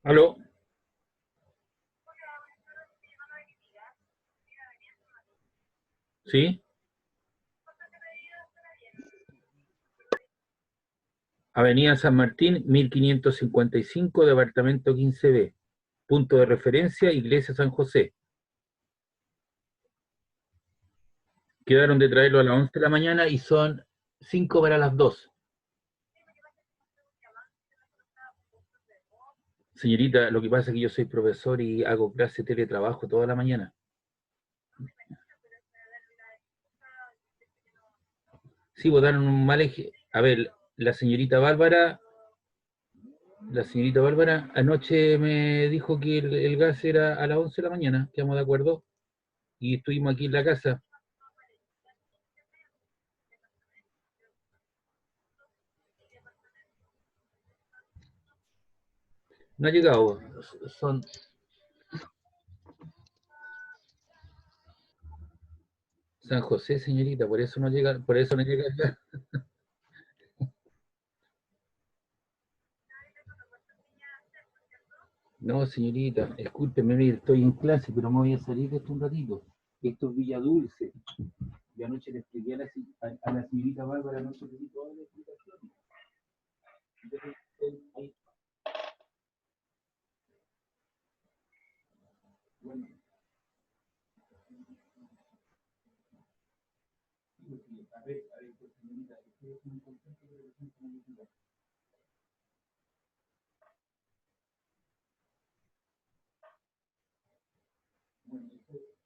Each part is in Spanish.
¿Aló? ¿Sí? Avenida San Martín, 1555, departamento 15B. Punto de referencia, Iglesia San José. Quedaron de traerlo a las 11 de la mañana y son 5 para las 2. Señorita, lo que pasa es que yo soy profesor y hago clase de teletrabajo toda la mañana. Sí, votaron un mal eje. A ver, la señorita Bárbara anoche me dijo que el gas era a las 11 de la mañana, quedamos de acuerdo, y estuvimos aquí en la casa. No ha llegado, son San José, señorita, por eso no llega, por eso no llega el gas. No, señorita, escúcheme, mire, estoy en clase, pero me voy a salir de esto un ratito. Esto es Villa Dulce. Y anoche le expliqué a la señorita Bárbara, no sé si toda la explicación. Ahí, bueno, a ver, pues, señorita, ustedes son conscientes de lo que es una mentira. Bueno,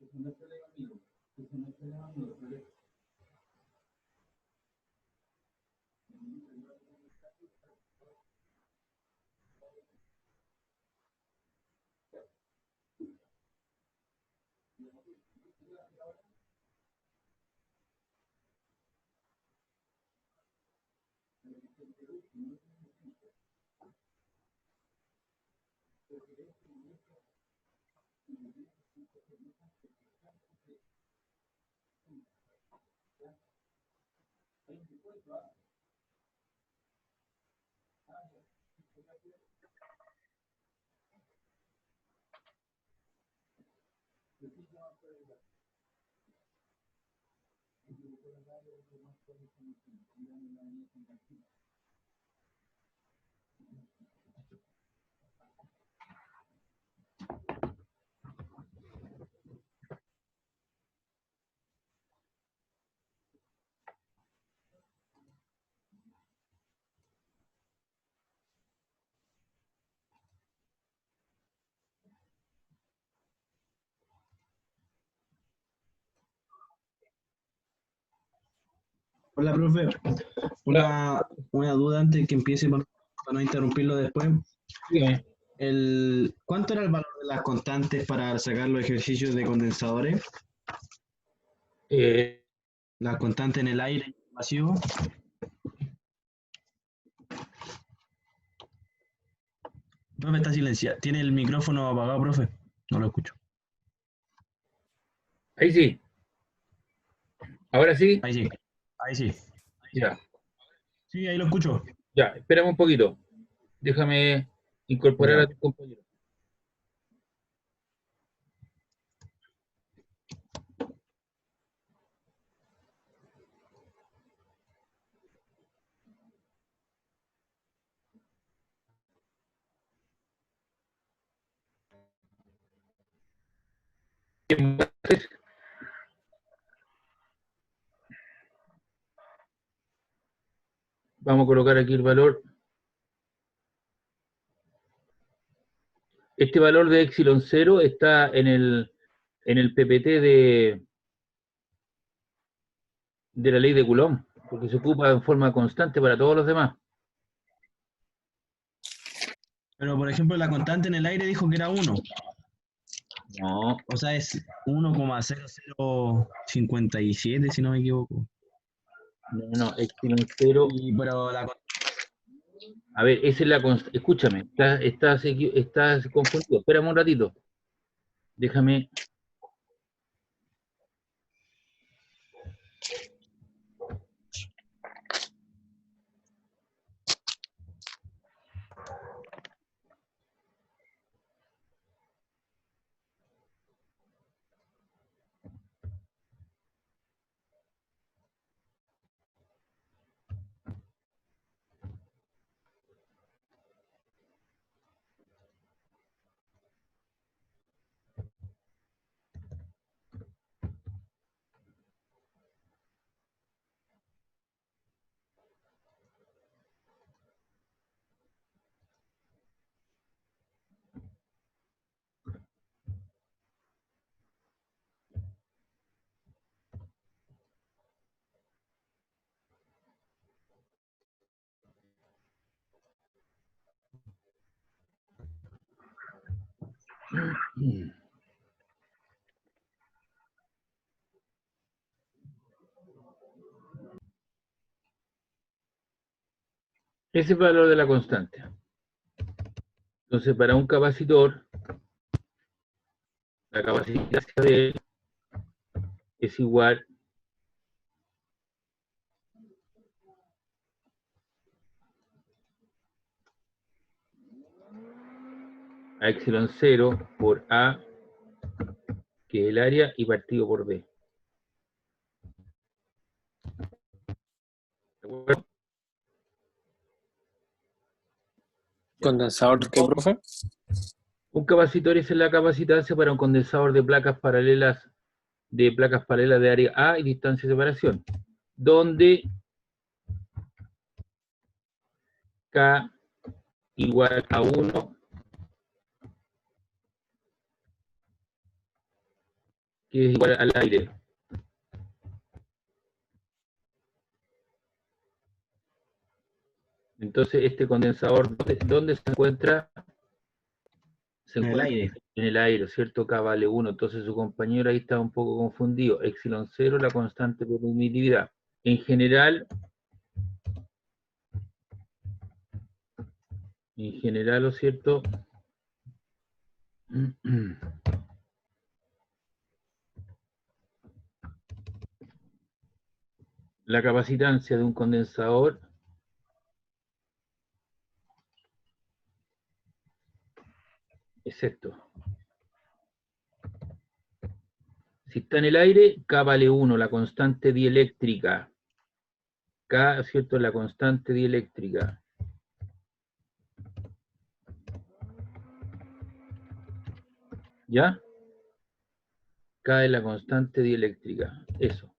eso no es problema mío, eso no es problema mío, pero Hola, profe. Una duda antes que empiece para no interrumpirlo después. Dígame. ¿Cuánto era el valor de las constantes para sacar los ejercicios de condensadores? Eh, Las constantes en el aire y el vacío. Profe, está silenciado. ¿Tiene el micrófono apagado, profe? No lo escucho. ahí sí. Ahora sí. Ahí sí. Ahí sí. Ya. Sí, ahí lo escucho. Ya. Espérame un poquito. Déjame incorporar Ya. a tu compañero. Vamos a colocar aquí el valor. Este valor de epsilon 0 está en el PPT de la ley de Coulomb, porque se ocupa en forma constante para todos los demás. Pero, por ejemplo, la constante en el aire dijo que era 1. No, O sea, es 1,0057, si no me equivoco. no, epsilon 0. Pero A ver, esa es la constante. Escúchame, estás confundido. Espérame un ratito. Déjame. Ese es el valor de la constante. Entonces, para un capacitor, la capacidad de él es igual a epsilon 0 por A, que es el área, y partido por B. ¿De acuerdo? ¿Condensador qué, profe? Un capacitor es la capacitancia para un condensador de placas paralelas de área A y distancia de separación, donde K igual a 1, que es igual al aire. Entonces, este condensador, ¿dónde se encuentra? Se en el encuentra aire. en el aire, ¿cierto? K vale 1. Entonces, su compañero ahí está un poco confundido. Epsilon 0, la constante de permitividad. En general, ¿lo cierto? La capacitancia de un condensador es esto. Si está en el aire, K vale 1, la constante dieléctrica. K, ¿cierto? La constante dieléctrica. ¿Ya? K es la constante dieléctrica. Eso.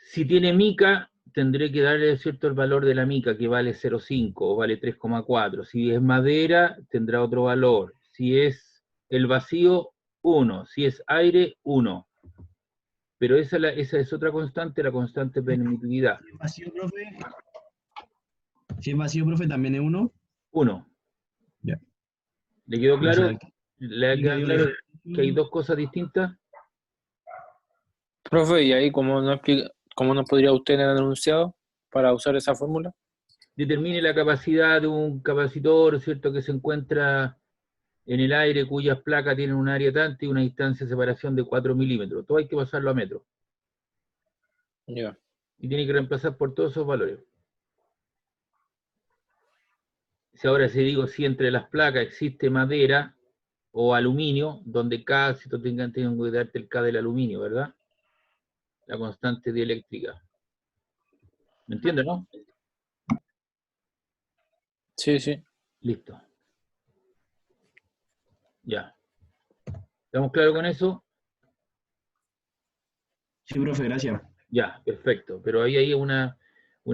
Si tiene mica, tendré que darle, ¿cierto?, el valor de la mica, que vale 0,5 o vale 3,4. Si es madera, tendrá otro valor. Si es el vacío, 1. Si es aire, 1. Pero esa es otra constante, la constante permitividad. Si es vacío, profe. Si es vacío, profe, también es 1. 1. Ya. ¿Le quedó Gracias. claro? ¿Le ha Sí, que quedado dio claro el que hay ejercicio. dos cosas distintas? Profe, ¿y ahí cómo nos podría usted en el enunciado para usar esa fórmula? Determine la capacidad de un capacitor, ¿cierto?, que se encuentra en el aire, cuyas placas tienen un área tanto y una distancia de separación de 4 milímetros. Todo hay que pasarlo a metros. Ya. Y tiene que reemplazar por todos esos valores. Si ahora si digo si entre las placas existe madera o aluminio, donde K, si tú tengo que darte el K del aluminio, ¿verdad? La constante dieléctrica. ¿Me entiendes, no? Sí, sí. Listo. Ya. ¿Estamos claros con eso? Sí, profe, gracias. Ya, perfecto. Pero ahí hay una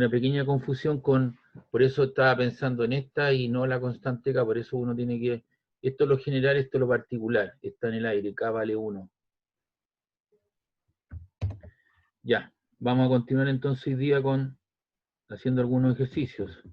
pequeña confusión por eso estaba pensando en esta y no la constante K, por eso uno tiene que, esto es lo general, esto es lo particular, está en el aire, K vale 1. Ya, vamos a continuar entonces hoy día haciendo algunos ejercicios.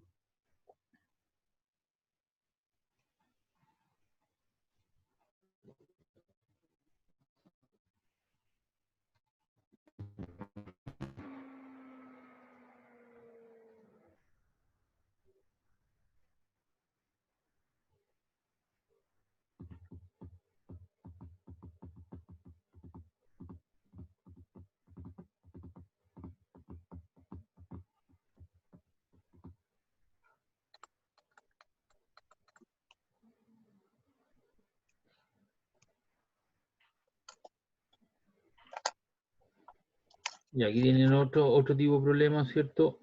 Y aquí tienen otro tipo de problema, ¿cierto?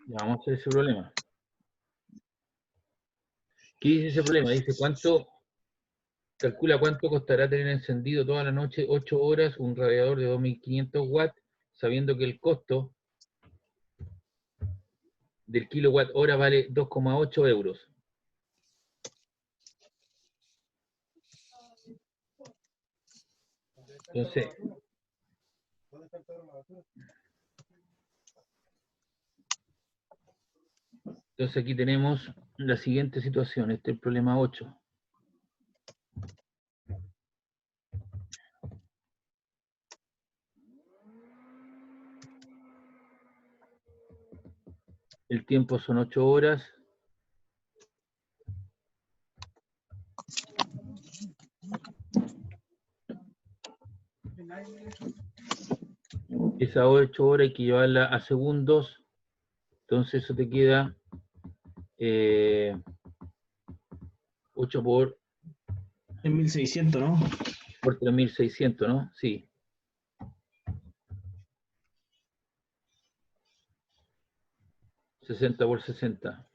Ya vamos a hacer ese problema. ¿Qué dice ese problema? Dice, calcula cuánto costará tener encendido toda la noche 8 horas un radiador de 2500 watts, sabiendo que el costo del kilowatt hora vale 2,8 euros. Entonces aquí tenemos la siguiente situación, este es el problema 8. El tiempo son 8 horas. Esa 8 horas hay que llevarla a segundos. Entonces eso te queda 8 En 1600, ¿no? por 3600, ¿no? Sí. 60 por 60.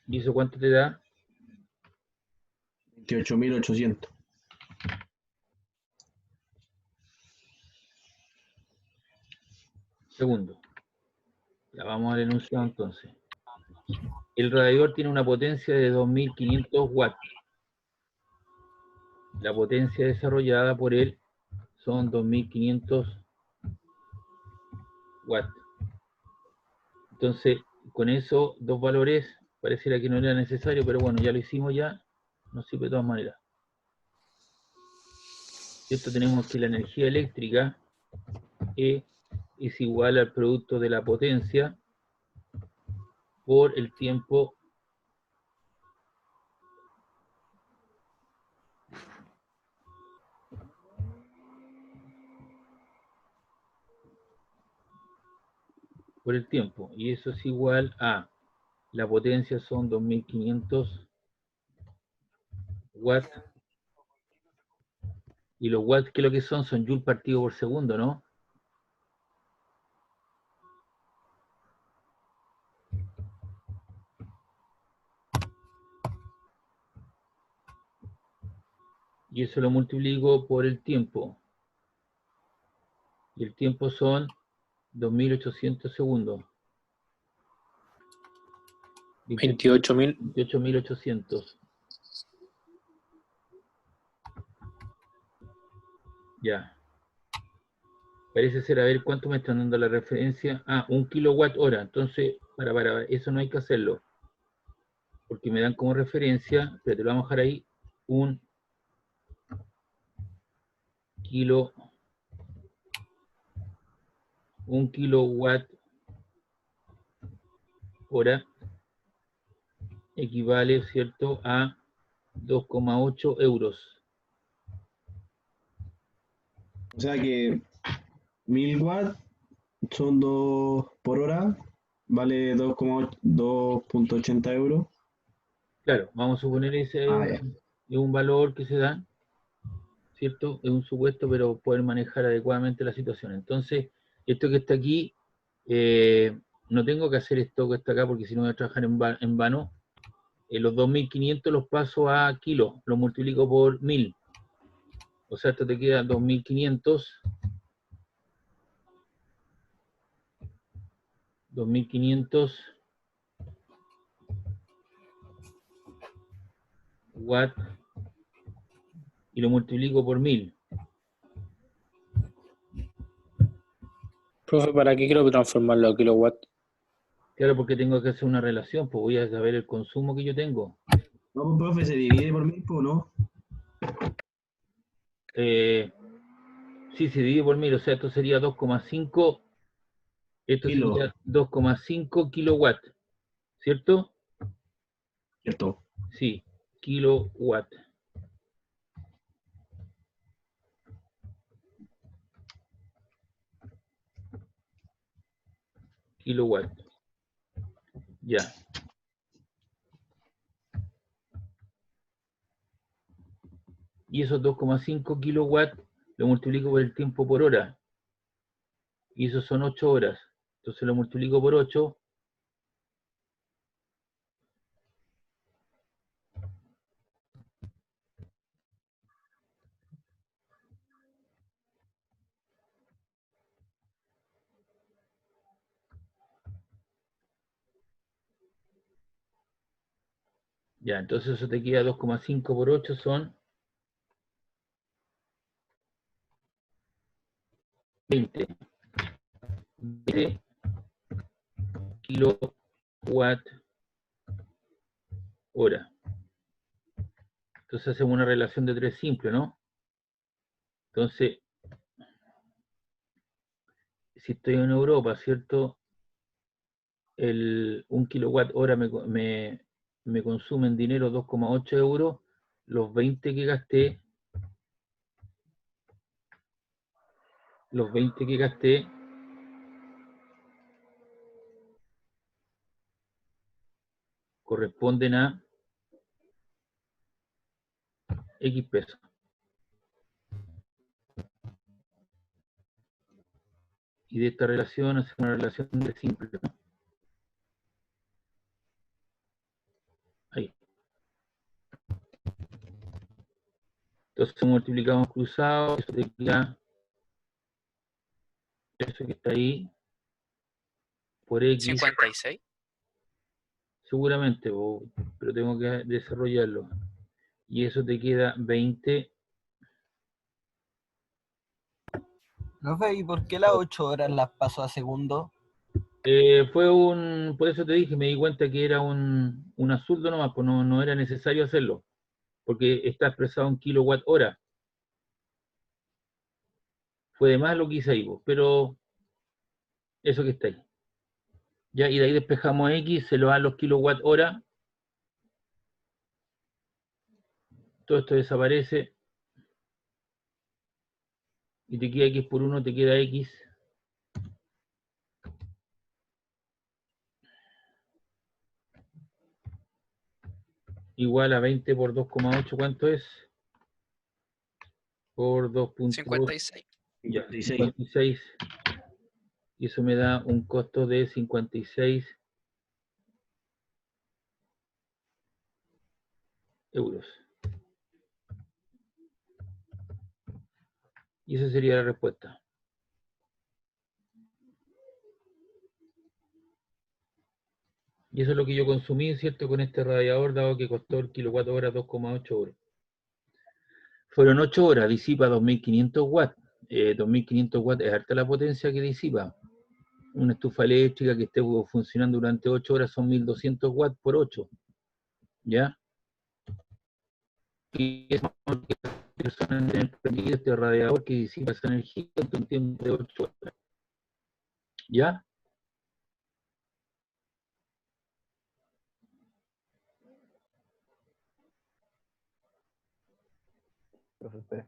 ¿Y eso cuánto te da? 28.800. Segundo. Ya vamos al enunciado entonces. El radiador tiene una potencia de 2500 watts. La potencia desarrollada por él son 2500 watts. Entonces, con eso, dos valores, pareciera que no era necesario, pero bueno, ya lo hicimos ya, nos sirve de todas maneras. Esto tenemos que la energía eléctrica E es igual al producto de la potencia por el tiempo y eso es igual a la potencia son 2500 watts y los watts que lo que son joules partido por segundo, ¿no? Y eso lo multiplico por el tiempo. Y el tiempo son 2.800 segundos. 28.000. 28.800. Ya. Parece ser, a ver cuánto me están dando la referencia. Ah, 1 kilowatt hora. Entonces, para, eso no hay que hacerlo. Porque me dan como referencia, pero te lo vamos a dejar ahí, 1 kilowatt hora equivale, ¿cierto?, a 2,8 euros. O sea que 1000 watts son 2 por hora, vale 2,80 euros. Claro, vamos a suponer ese Ah, ya. es un valor que se da, ¿cierto? Es un supuesto, pero poder manejar adecuadamente la situación. Entonces, esto que está aquí, no tengo que hacer esto que está acá porque si no voy a trabajar en vano. Los 2.500 los paso a kilos, los multiplico por 1000. O sea, esto te queda 2.500. 2.500 watts y lo multiplico por 1000. Profe, ¿para qué quiero transformarlo a kilowatt? Claro, porque tengo que hacer una relación, pues voy a saber el consumo que yo tengo. No, pues, profe, se divide por 1000, pues, ¿no? Sí, se divide por 1000, o sea, esto sería 2,5. Esto Kilo, sería 2,5 kilowatts, ¿cierto? ¿cierto? Sí, kilowatt. Kilowatt. Ya. Y esos 2,5 kilowatts lo multiplico por el tiempo por hora. Y esos son 8 horas. Entonces lo multiplico por 8. Ya, entonces eso te queda 2,5 por 8 son 20. 20 kilowatt hora. Entonces hacemos una relación de 3 simple, ¿no? Entonces, si estoy en Europa, ¿cierto? 1 kilowatt hora me consume en dinero 2,8 euros. Los 20 que gasté, corresponden a X pesos. Y de esta relación hacemos una relación de simple, ¿no? Ahí. Entonces multiplicamos cruzados, eso te queda, eso que está ahí, por X. 56. Seguramente, pero tengo que desarrollarlo. Y eso te queda 20. Profe, ¿y por qué las 8 horas las pasó a segundo? Por eso te dije, me di cuenta que era un absurdo nomás, pues no era necesario hacerlo, porque está expresado en kilowatt hora. Fue de más lo que hice ahí, pero eso que está ahí. Ya, y de ahí despejamos X, se lo dan los kilowatt hora. Todo esto desaparece. Y te queda X por 1, te queda X. Igual a 20 por 2,8, ¿cuánto es? Por 2,8. 56. Ya, 56. 56. Y eso me da un costo de 56 euros. Y esa sería la respuesta. Y eso es lo que yo consumí, ¿cierto? Con este radiador, dado que costó el kilowatt hora 2,8 euros. Fueron 8 horas, disipa 2500 watts. 2500 watts es harta la potencia que disipa. Una estufa eléctrica que esté funcionando durante 8 horas son 1200 watts por 8. ¿Ya? Y es más que las personas tienen prendido este radiador que disipa esa energía durante un tiempo de 8 horas. ¿Ya? Profe, espera.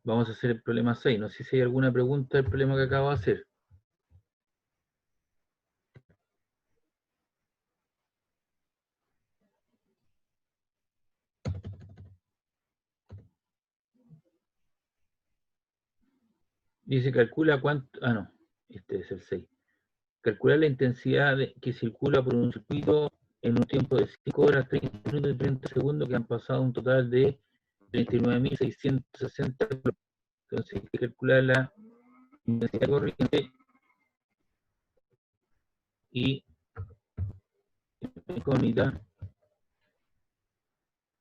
Vamos a hacer el problema 6. No sé si hay alguna pregunta del problema que acabo de hacer. Dice, calcula cuánto... Ah, no. Este es el 6. Calcular la intensidad que circula por un circuito en un tiempo de 5 horas, 30 minutos y 30 segundos, que han pasado un total de 39.660. Entonces hay que calcular la intensidad de corriente y incógnita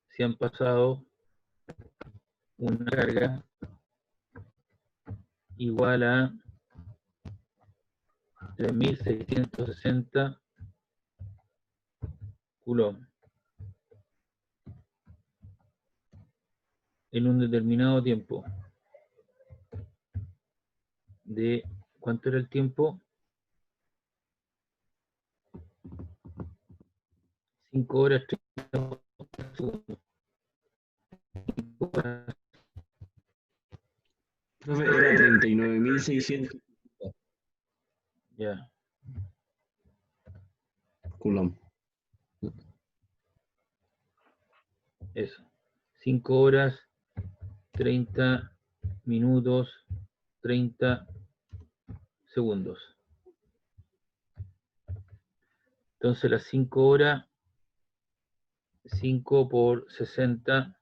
si han pasado una carga igual a 3.660 coulombs en un determinado tiempo. De ¿cuánto era el tiempo? 5 horas 30 segundos. 5 horas. Profe, era 39.600 Ya. Coulomb. Eso. 5 horas, 30 minutos, 30 segundos. Entonces las 5 horas, 5 por 60,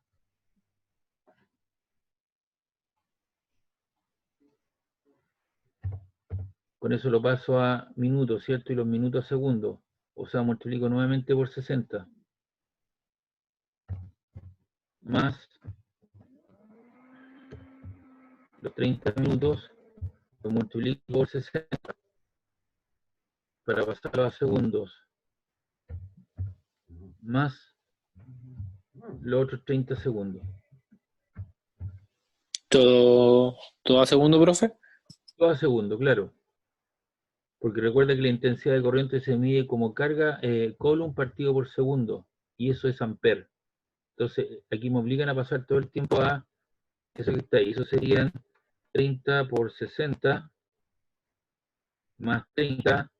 con eso lo paso a minutos, ¿cierto? Y los minutos a segundos. O sea, multiplico nuevamente por 60. Más los 30 minutos, lo multiplico por 60 para pasarlo a segundos. Más los otros 30 segundos. ¿Todo a segundo, profe? Todo a segundo, claro. Porque recuerda que la intensidad de corriente se mide como carga Coulomb partido por segundo. Y eso es amper. Entonces, aquí me obligan a pasar todo el tiempo a eso que está ahí. Eso serían 30 por 60 más 30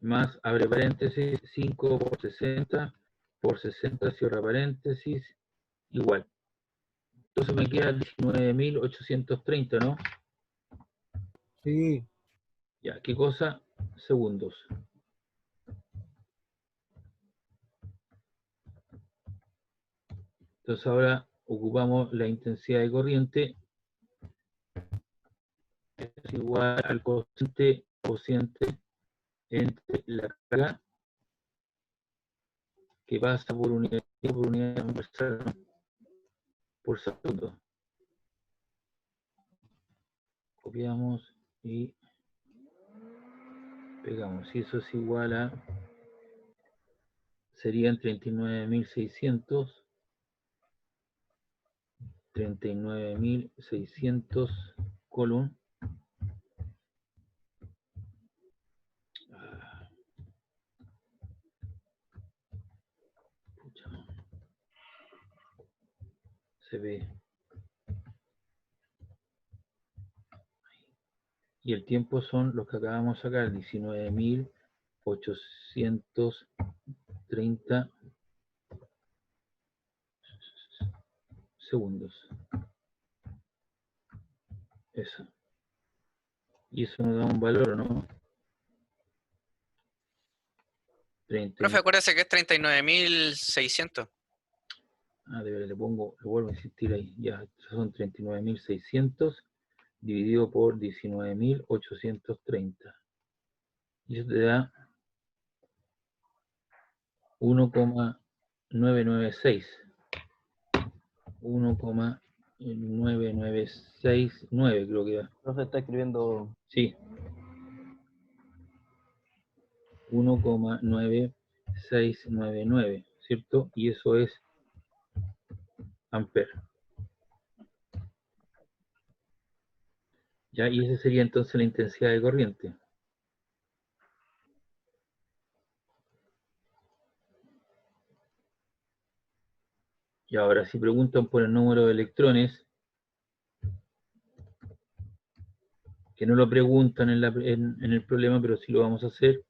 más, abre paréntesis, 5 por 60 cierra paréntesis, igual. Entonces me queda 19.830, ¿no? Sí. Ya, ¿qué cosa? Segundos. Entonces ahora ocupamos la intensidad de corriente, es igual al cociente entre la carga que pasa por unidad universal por segundo. Copiamos y pegamos. Y eso es igual a, serían 39.600 Coulomb. Se ve. Y el tiempo son los que acabamos de sacar, 19.830. 30 segundos. Eso. Y eso nos da un valor, ¿no? 30. Profe, acuérdese que es 39.600. Ah, de verdad, le vuelvo a insistir ahí. Ya, son 39.600 dividido por 19.830. Y eso te da 1,996. 1,9969 creo que da. Profe está escribiendo. Sí. 1,9699, ¿cierto? Y eso es amper. Ya, y esa sería entonces la intensidad de corriente. Y ahora, si preguntan por el número de electrones, que no lo preguntan en el problema, pero sí lo vamos a hacer.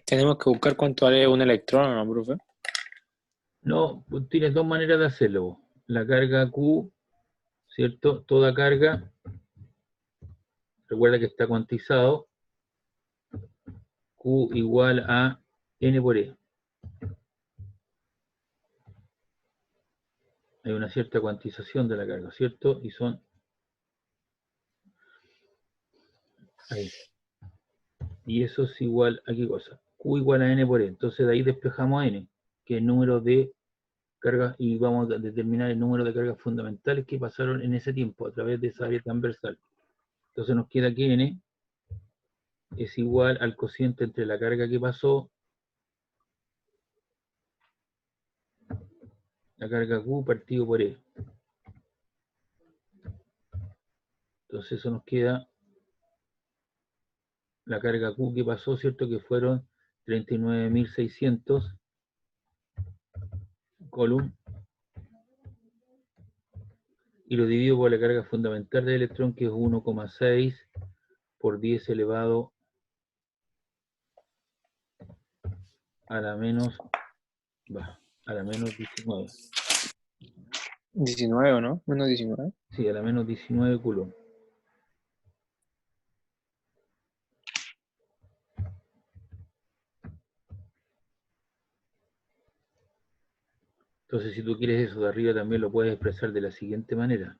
Tenemos que buscar cuánto vale un electrón, ¿no, profe? No, pues tienes dos maneras de hacerlo. La carga Q, ¿cierto? Toda carga, recuerda que está cuantizado, Q igual a N por E. Hay una cierta cuantización de la carga, ¿cierto? Y son... ahí. Y eso es igual a qué cosa? Q igual a N por E. Entonces de ahí despejamos a N, que es el número de cargas, y vamos a determinar el número de cargas fundamentales que pasaron en ese tiempo a través de esa área transversal. Entonces nos queda que N es igual al cociente entre la carga que pasó, la carga Q partido por E. Entonces eso nos queda la carga Q que pasó, ¿cierto? Que fueron 39.600 coulomb. Y lo divido por la carga fundamental del electrón, que es 1,6 por 10 elevado a la menos 19. 19, ¿o no? Menos 19. Sí, a la menos 19 coulomb. Entonces, si tú quieres eso de arriba, también lo puedes expresar de la siguiente manera.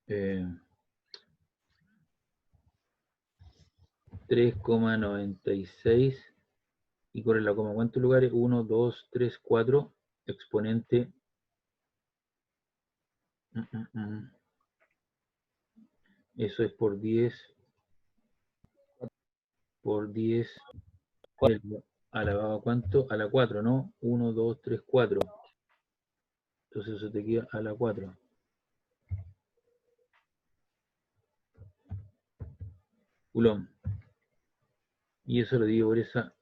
3,96 y corre la coma. ¿Cuántos lugares? 1, 2, 3, 4 exponente. Eso es por 10 elevado a cuánto, a la 4, ¿no? 1, 2, 3, 4. Entonces eso te queda a la 4. Coulomb. Y eso lo digo por esa.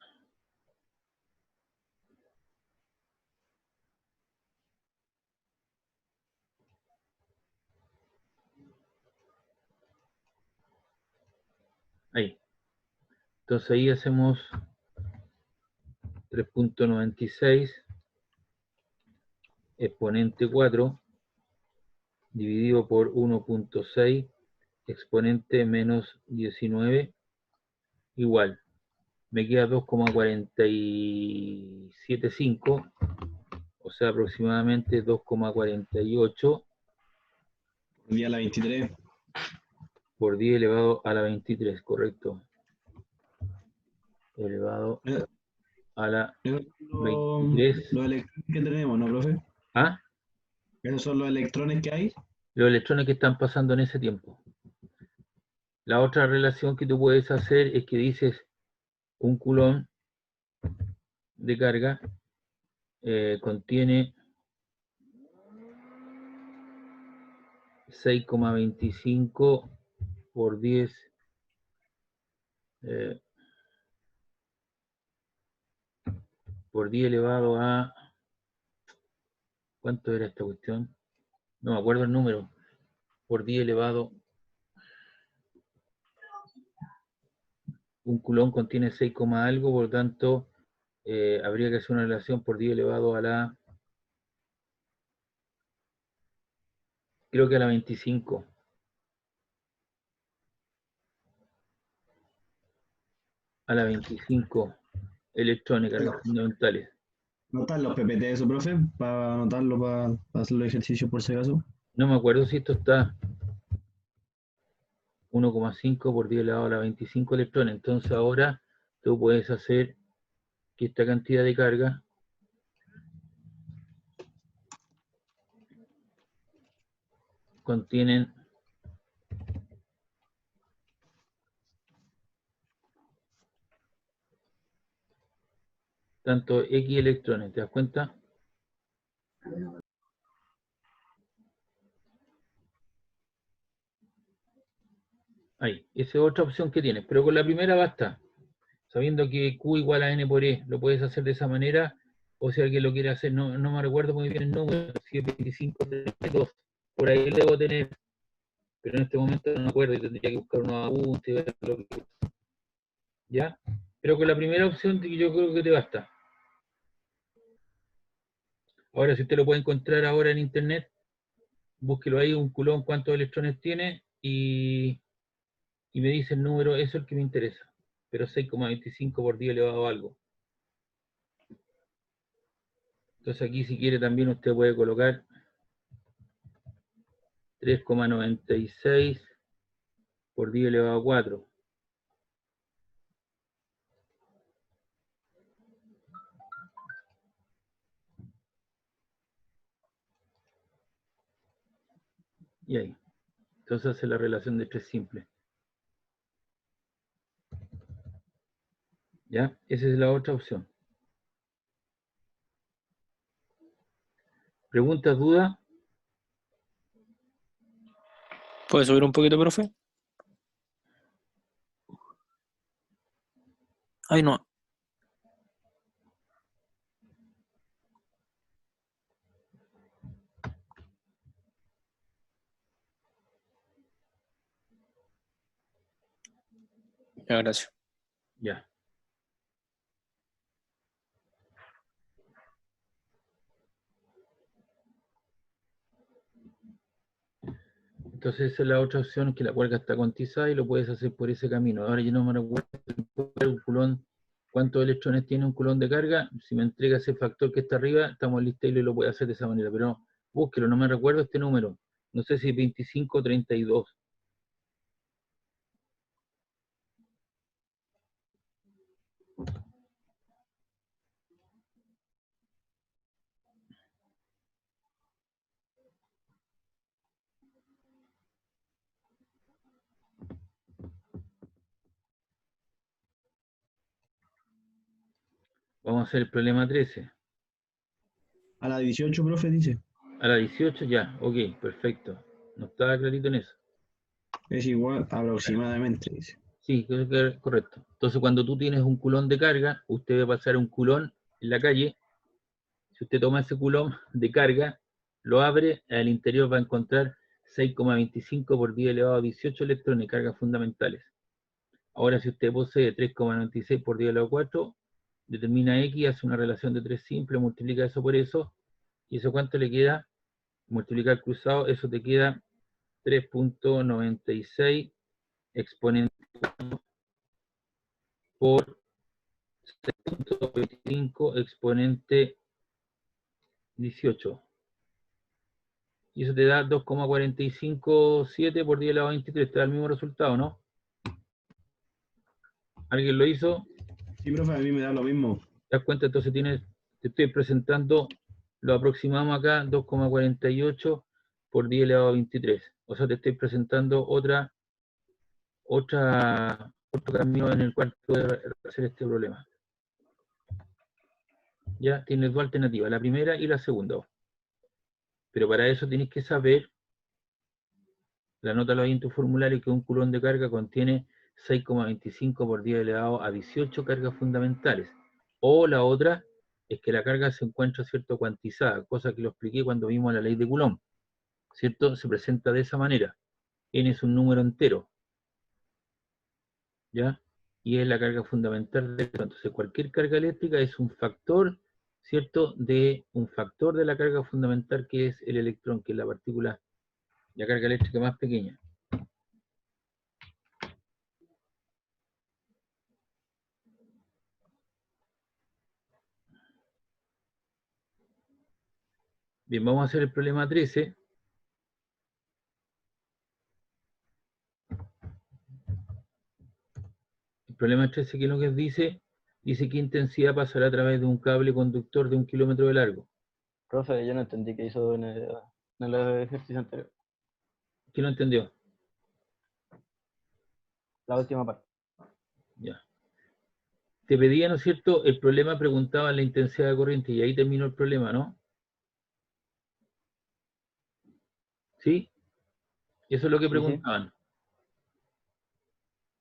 Ahí. Entonces ahí hacemos 3,96 exponente 4 dividido por 1,6 exponente menos 19 igual. Me queda 2,475, o sea, aproximadamente 2,48 Por día a la 23. por 10 elevado a la 23, correcto. Elevado a la 23. Los electrones que tenemos, ¿no, profe? ¿Ah? Esos son los electrones que hay. Los electrones que están pasando en ese tiempo. La otra relación que tú puedes hacer es que dices un coulomb de carga contiene 6,25 por 10 por 10 elevado a... ¿Cuánto era esta cuestión? No me acuerdo el número. Por 10 elevado un coulomb contiene 6, algo, por lo tanto, habría que hacer una relación por 10 elevado a la, creo que a la 25. A la 25 electrones, cargas fundamentales. ¿Notan los PPT de eso, profe? Para anotarlo, para hacer los ejercicios por si acaso. No me acuerdo si esto está 1,5 por 10 elevado a la 25 electrones. Entonces ahora tú puedes hacer que esta cantidad de carga contienen tanto X electrones, ¿te das cuenta? Ahí, esa es otra opción que tienes, pero con la primera basta. Sabiendo que Q igual a N por E, lo puedes hacer de esa manera, o si alguien lo quiere hacer, no me recuerdo muy bien el número, si es 2532, por ahí lo debo tener, pero en este momento no me acuerdo y tendría que buscar unos apuntes, ver lo que... ¿Ya? Pero con la primera opción yo creo que te basta. Ahora, si usted lo puede encontrar ahora en internet, búsquelo ahí, un Coulomb, cuántos electrones tiene, y me dice el número, eso es el que me interesa. Pero 6,25 por 10 elevado a algo. Entonces aquí si quiere también usted puede colocar 3,96 por 10 elevado a 4. Y ahí. Entonces hace la relación de 3 simple. ¿Ya? Esa es la otra opción. ¿Preguntas, dudas? ¿Puede subir un poquito, profe? Ay, no. Ya, gracias. Ya. Entonces esa es la otra opción, que la cuerda está cuantizada y lo puedes hacer por ese camino. Ahora yo no me recuerdo un Coulomb, cuántos electrones tiene un Coulomb de carga. Si me entrega ese factor que está arriba, estamos listos y lo puede hacer de esa manera. Pero búsquelo, no me recuerdo este número. No sé si 25 o 32. Vamos a hacer el problema 13. A la 18, profe, dice. A la 18 ya, ok, perfecto. No estaba clarito en eso. Es igual aproximadamente, dice. Sí, creo que es correcto. Entonces cuando tú tienes un Coulomb de carga, usted va a pasar un Coulomb en la calle. Si usted toma ese Coulomb de carga, lo abre, al interior va a encontrar 6,25 por 10 elevado a 18 electrones de cargas fundamentales. Ahora si usted posee 3,96 por 10 elevado a 4, determina X, hace una relación de 3 simple, multiplica eso por eso, y eso cuánto le queda, multiplicar cruzado, eso te queda 3,96 exponente por 6,25 exponente 18. Y eso te da 2,457 por 10 elevado a 23. Te da el mismo resultado, ¿no? ¿Alguien lo hizo? Sí, profe, a mí me da lo mismo. ¿Te das cuenta? Entonces te estoy presentando, lo aproximamos acá, 2,48 por 10 elevado a 23. O sea, te estoy presentando otro camino en el cual puedes hacer este problema. Ya tienes dos alternativas, la primera y la segunda. Pero para eso tienes que saber, anótalo ahí en tu formulario, que un Coulomb de carga contiene 6,25 por 10 elevado a 18 cargas fundamentales. O la otra es que la carga se encuentra, ¿cierto?, cuantizada, cosa que lo expliqué cuando vimos la ley de Coulomb, ¿cierto? Se presenta de esa manera. N es un número entero, ¿ya? y es la carga fundamental del electrón. Entonces, cualquier carga eléctrica es un factor, ¿cierto?, de un factor de la carga fundamental, que es el electrón, que es la partícula, la carga eléctrica más pequeña. Bien, vamos a hacer el problema 13. El problema 13, ¿qué es lo que dice? Dice qué intensidad pasará a través de un cable conductor de 1 kilómetro de largo. Profe, yo no entendí qué hizo en el ejercicio anterior. ¿Quién lo entendió? La última parte. Ya. Te pedía, ¿no es cierto? El problema preguntaba la intensidad de corriente y ahí terminó el problema, ¿no? ¿Sí? Eso es lo que Sí, sí. preguntaban.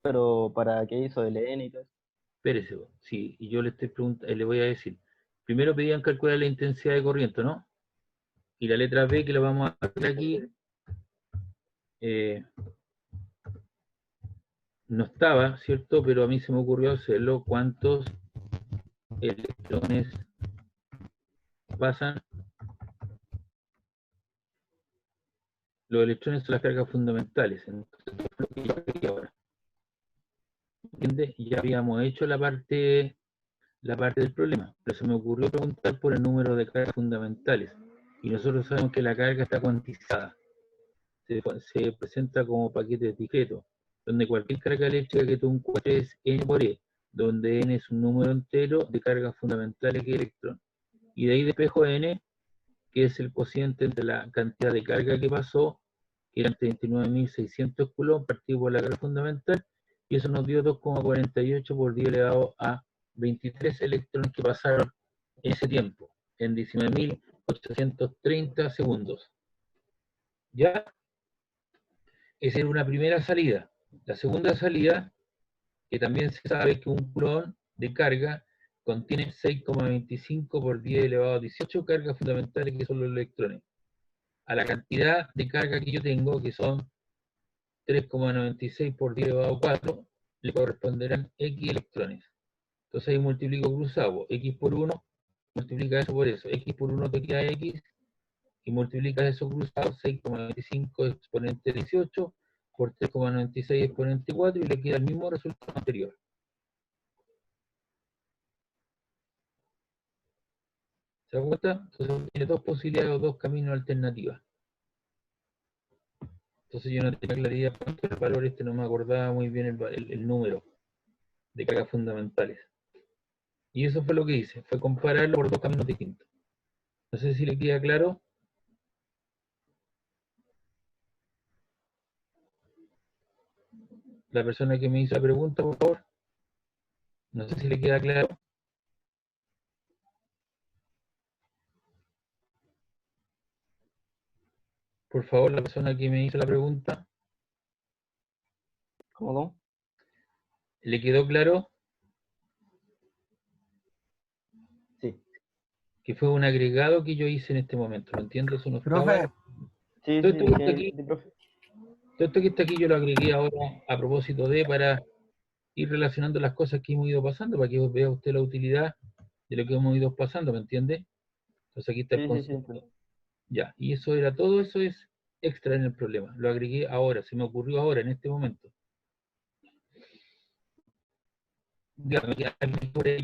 Pero ¿para qué hizo el N y todo eso? Espérese, sí, y yo le estoy preguntando, le voy a decir. Primero pedían calcular la intensidad de corriente, ¿no? Y la letra B, que la vamos a hacer aquí, no estaba, ¿cierto? Pero a mí se me ocurrió hacerlo. ¿Cuántos electrones pasan? Los electrones son las cargas fundamentales. Entonces, lo que yo agregué ahora. ¿Entiendes? Ya habíamos hecho la parte del problema, pero se me ocurrió preguntar por el número de cargas fundamentales. Y nosotros sabemos que la carga está cuantizada. Se presenta como paquetes discretos, donde cualquier carga eléctrica que tú encuentres es N por E, donde N es un número entero de cargas fundamentales que electrón. Y de ahí despejo N, que es el cociente entre la cantidad de carga que pasó, que eran 39.600 coulombs, partido por la carga fundamental, y eso nos dio 2,48 por 10 elevado a 23 electrones que pasaron en ese tiempo, en 19.830 segundos. ¿Ya? Esa era una primera salida. La segunda salida, que también se sabe que un coulomb de carga contiene 6,25 por 10 elevado a 18 cargas fundamentales, que son los electrones. A la cantidad de carga que yo tengo, que son 3,96 por 10 elevado a 4, le corresponderán X electrones. Entonces ahí multiplico cruzado. X por 1, multiplica eso por eso. X por 1 te queda X, y multiplica eso cruzado, 6,25 exponente 18, por 3,96 exponente 4, y le queda el mismo resultado anterior. ¿Se da cuenta? Entonces tiene dos posibilidades o dos caminos alternativos. Entonces yo no tenía claridad cuánto el valor, no me acordaba muy bien el número de cargas fundamentales. Y eso fue lo que hice, fue compararlo por dos caminos distintos. No sé si le queda claro. La persona que me hizo la pregunta, por favor. No sé si le queda claro. Por favor, la persona que me hizo la pregunta. ¿Cómo no? ¿Le quedó claro? Sí. Que fue un agregado que yo hice en este momento. ¿Lo entiendo? Eso no Profe, estaba. Sí, Todo sí, esto que está sí, aquí, sí, profe. todo esto que está aquí yo lo agregué ahora a propósito de, para ir relacionando las cosas que hemos ido pasando, para que vea usted la utilidad de lo que hemos ido pasando, ¿me entiende? Entonces aquí está el Sí, sí, sí, concepto. entiendo. Ya, y eso era todo, eso es extra en el problema. Lo agregué ahora, se me ocurrió ahora, en este momento. Dígame, ¿qué hay por ahí?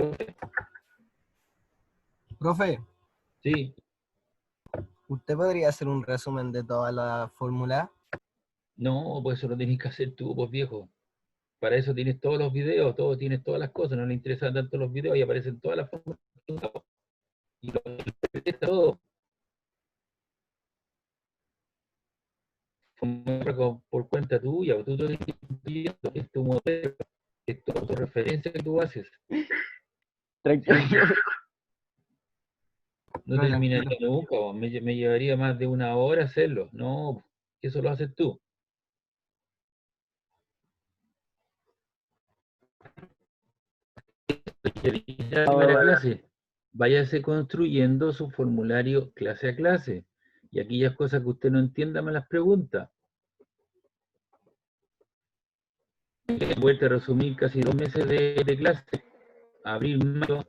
profe, Sí, ¿usted podría hacer un resumen de toda la fórmula? no, pues eso lo tenés que hacer tú, pues viejo. Para eso tienes todos los videos, tienes todas las cosas, no le interesan tanto los videos y aparecen todas las fórmulas y lo interpreta todo. Por cuenta tuya, o tú te estás viendo, es tu modelo, es tu autorreferencia que tú haces. Tranquilo. No No, terminaría tranquilo. nunca, me llevaría más de una hora hacerlo. No, eso lo haces tú. La primera clase, váyase construyendo su formulario clase a clase. Y aquellas cosas que usted no entienda me las pregunta. vuelta a resumir casi 2 meses de clase, abril, mayo.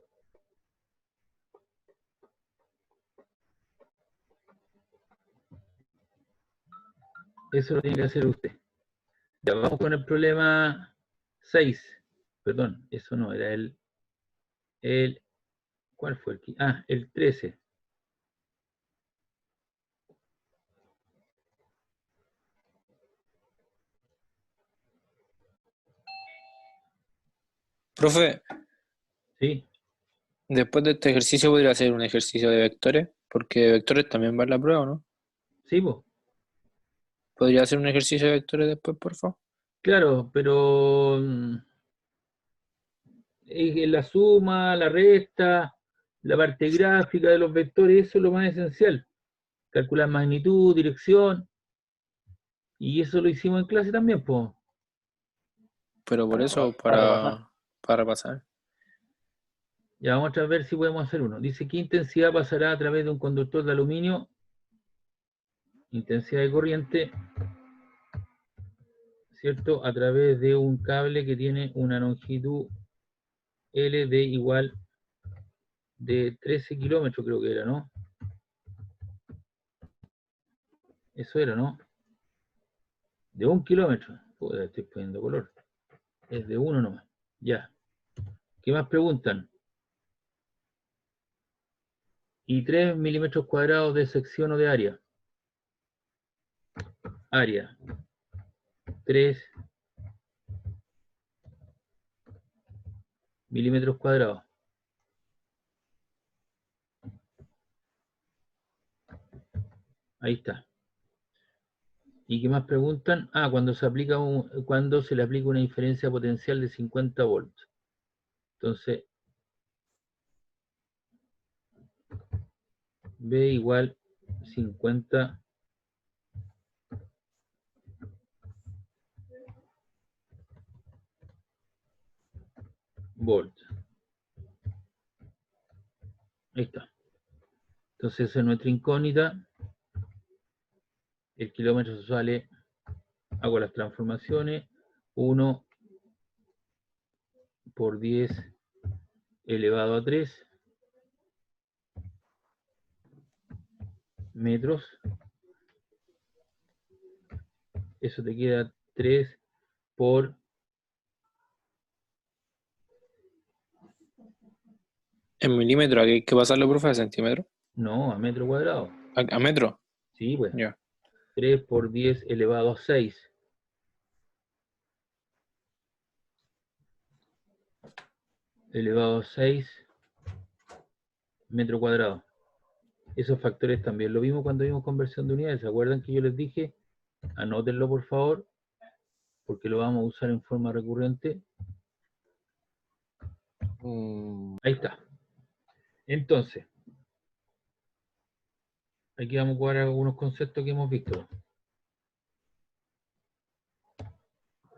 Eso lo tiene que hacer usted. Ya vamos con el problema 6. Perdón, eso no, era el ¿cuál fue? El 13. Profe, ¿Sí? después de este ejercicio podría hacer un ejercicio de vectores, porque vectores también va en la prueba, ¿no? ¿Sí, vos? ¿Podría hacer un ejercicio de vectores después, por favor? Claro, pero la suma, la resta, la parte gráfica de los vectores, eso es lo más esencial. Calcular magnitud, dirección, y eso lo hicimos en clase también, pues. Pero por eso, repasar. para repasar. Ya vamos a ver si podemos hacer uno. Dice, ¿qué intensidad pasará a través de un conductor de aluminio? Intensidad de corriente, ¿cierto? A través de un cable que tiene una longitud L de igual de 13 kilómetros, creo que era, ¿no? Eso era, ¿no? De 1 kilómetro. Joder, estoy poniendo color. Es de 1 nomás. Ya. ¿Qué más preguntan? Y 3 milímetros cuadrados de sección o de área. Área. 3 milímetros cuadrados. Ahí está. ¿Y qué más preguntan? Cuando cuando se le aplica una diferencia potencial de 50 volts. Entonces, B igual 50 volts. Ahí está. Entonces, esa es nuestra incógnita. El kilómetro sale, hago las transformaciones, 1 por 10 elevado a 3 metros. Eso te queda 3 por... ¿En milímetros aquí hay que pasarlo, profe, a centímetros? No, a metro cuadrado. ¿A metro? Sí, pues. Ya. 3 por 10 elevado a 6. Elevado a 6 metro cuadrado. Esos factores también lo vimos cuando vimos conversión de unidades. ¿Se acuerdan que yo les dije? Anótenlo, por favor, porque lo vamos a usar en forma recurrente. Ahí está. Entonces, aquí vamos a jugar algunos conceptos que hemos visto.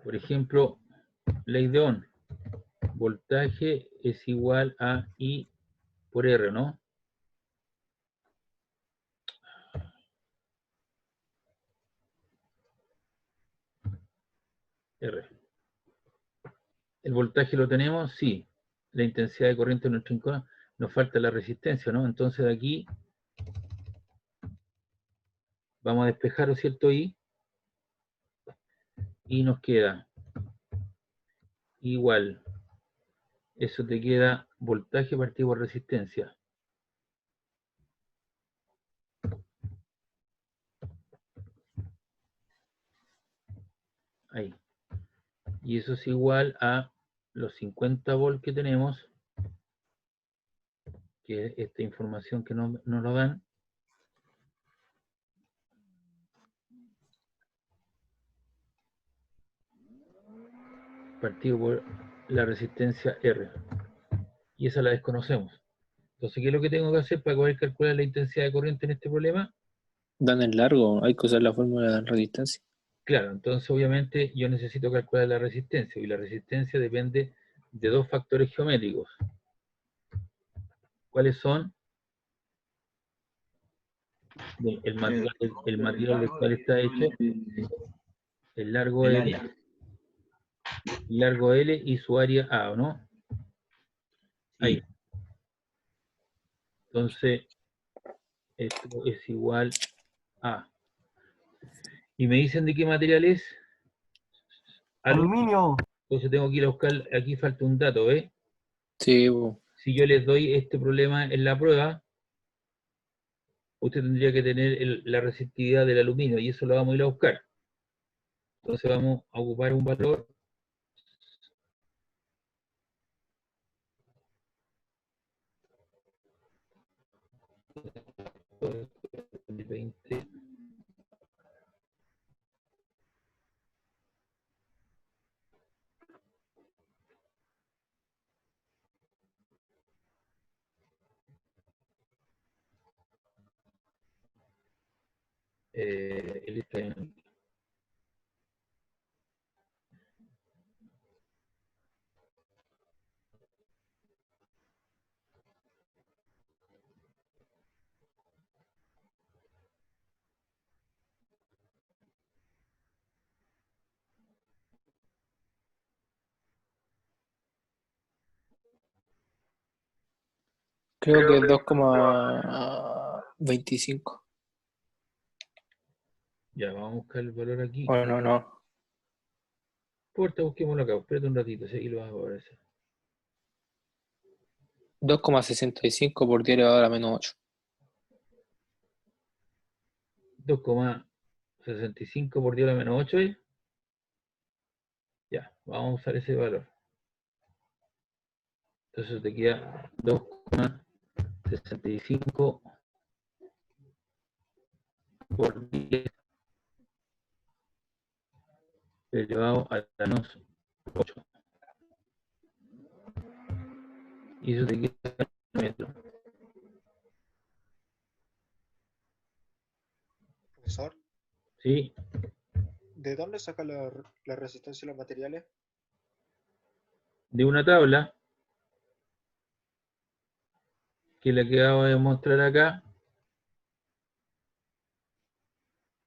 Por ejemplo, ley de Ohm. Voltaje es igual a I por R, ¿no? R. ¿El voltaje lo tenemos? Sí. La intensidad de corriente en nuestro incógnito. Nos falta la resistencia, ¿no? Entonces de aquí vamos a despejar, ¿cierto? I. Y nos queda igual. Eso te queda voltaje partido por resistencia. Ahí. Y eso es igual a los 50 volts que tenemos, que es esta información que nos lo dan. Partido por la resistencia R. Y esa la desconocemos. Entonces, ¿qué es lo que tengo que hacer para poder calcular la intensidad de corriente en este problema? Dan el largo, hay que usar la fórmula de resistencia. Claro, entonces obviamente yo necesito calcular la resistencia, y la resistencia depende de dos factores geométricos. ¿Cuáles son? El material del cual está hecho, el largo El de área. largo L y su área A, ¿o no? Ahí. Entonces, esto es igual a. ¿Y me dicen de qué material es? Aluminio. Entonces tengo que ir a buscar, aquí falta un dato, ¿ves? Sí, po. Si yo les doy este problema en la prueba, usted tendría que tener la resistividad del aluminio, y eso lo vamos a ir a buscar. Entonces vamos a ocupar un valor de 20. El este, Creo que es 2,25. ya, vamos a buscar el valor aquí. O no, no. No importa, busquémoslo acá, espérate un ratito, si aquí lo vas a poder hacer. 2,65 por 10 elevado a la menos 8. 2,65 por 10 a la menos 8, ¿eh? Ya, vamos a usar ese valor. Entonces te queda 2,65 por 10 elevado a la menos 8. Y eso te queda en metros. Profesor, ¿Sí? ¿de dónde saca la resistencia de los materiales? De una tabla, que es la que acabo de mostrar acá.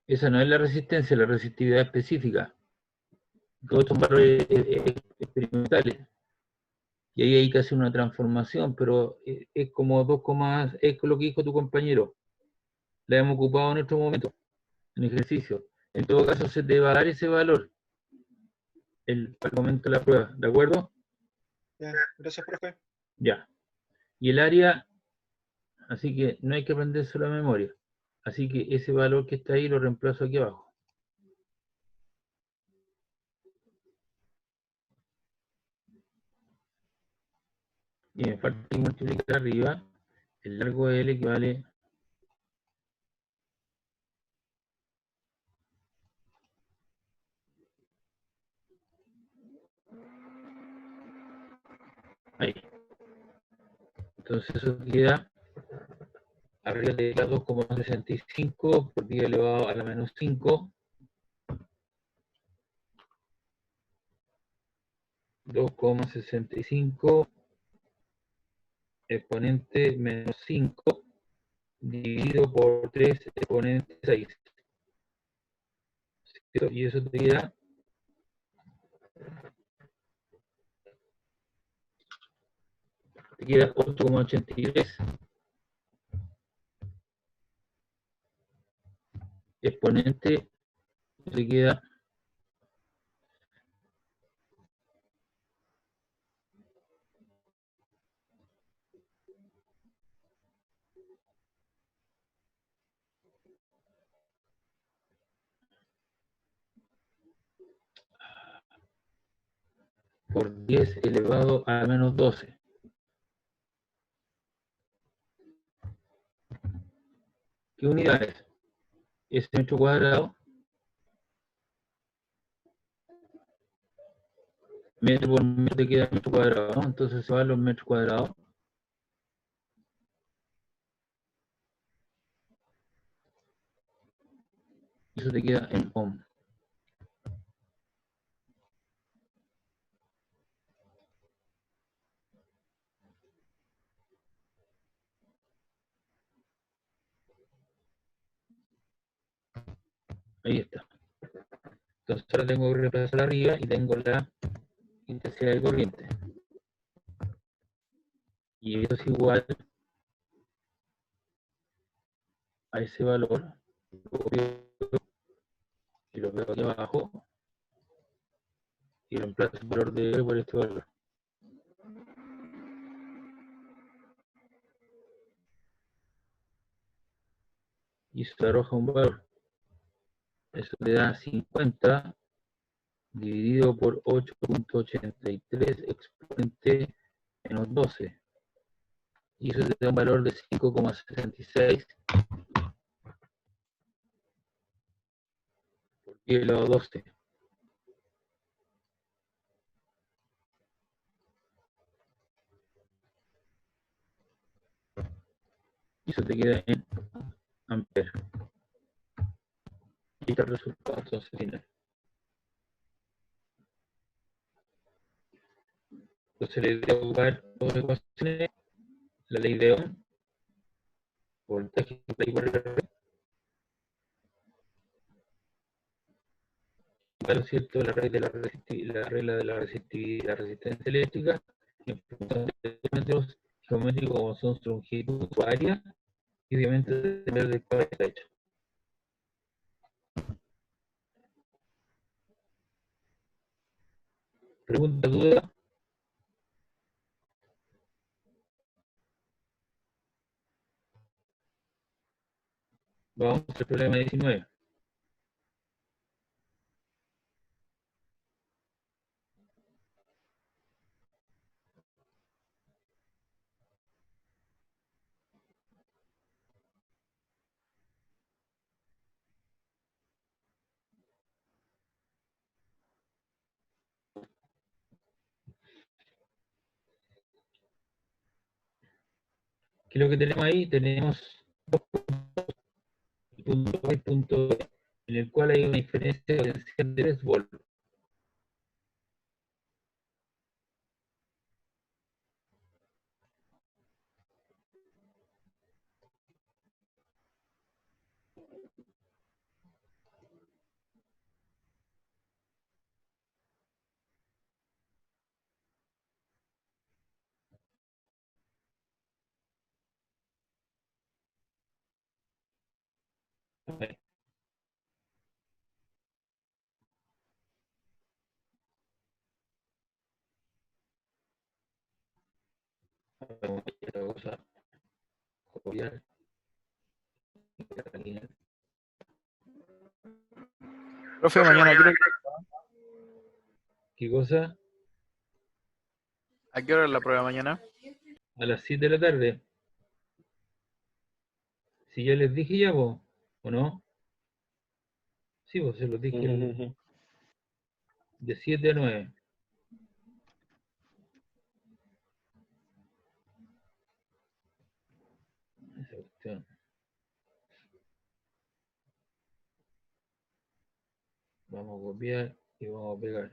Esa no es la resistencia, la resistividad específica. Todos estos valores experimentales. Y ahí hay que hacer una transformación, pero es como 2, es lo que dijo tu compañero. La hemos ocupado en otro momento, en ejercicio. En todo caso, se te va a dar ese valor al momento de la prueba, ¿de acuerdo? Ya, gracias, profe. Ya. Y el área, así que no hay que aprenderse la memoria. Así que ese valor que está ahí lo reemplazo aquí abajo. Y me falta multiplicar arriba el largo de L que vale ahí. Entonces eso queda arriba de la 2,65 por 10 elevado a la menos 5. 2,65 exponente menos 5 dividido por 3 exponente 6. Y eso te queda 8,83 exponente, te queda por 10 elevado a menos 12. ¿Qué unidad es? ¿Es metro cuadrado? Metro por metro te queda metro cuadrado, ¿no? Entonces se van los metros cuadrados. Eso te queda en ohm. Ahí está. Entonces ahora tengo que reemplazar arriba y tengo la intensidad de corriente. Y eso es igual a ese valor. Y lo veo aquí abajo. Y reemplazo el valor de R por este valor. Y eso te arroja un valor. Eso te da 50 dividido por 8.83 exponente menos 12. Y eso te da un valor de 5,66 por 10 elevado a 12. Y eso te queda en amperes. Y está el resultado entonces final. Entonces le voy a ocupar dos ecuaciones, la ley de Ohm, voltaje por R, igual, ¿cierto? La regla de la resistividad, la resistencia eléctrica, en función de parámetros geométricos como son su longitud, su área, y obviamente depende de cuál está hecho. ¿Pregunta, duda? Vamos al problema 19. ¿Qué es lo que tenemos ahí? Tenemos el punto A y el punto B, en el cual hay una diferencia de potencial de 3 volts. Vamos a esta cosa, copiar, Profe, mañana ¿qué cosa? ¿a qué hora es la prueba mañana? A las 7 de la tarde. Si ya les dije ya, vos, ¿o no? Sí, vos se los dije Sí. de 7 a 9. Esa cuestión. Vamos a copiar y vamos a pegar.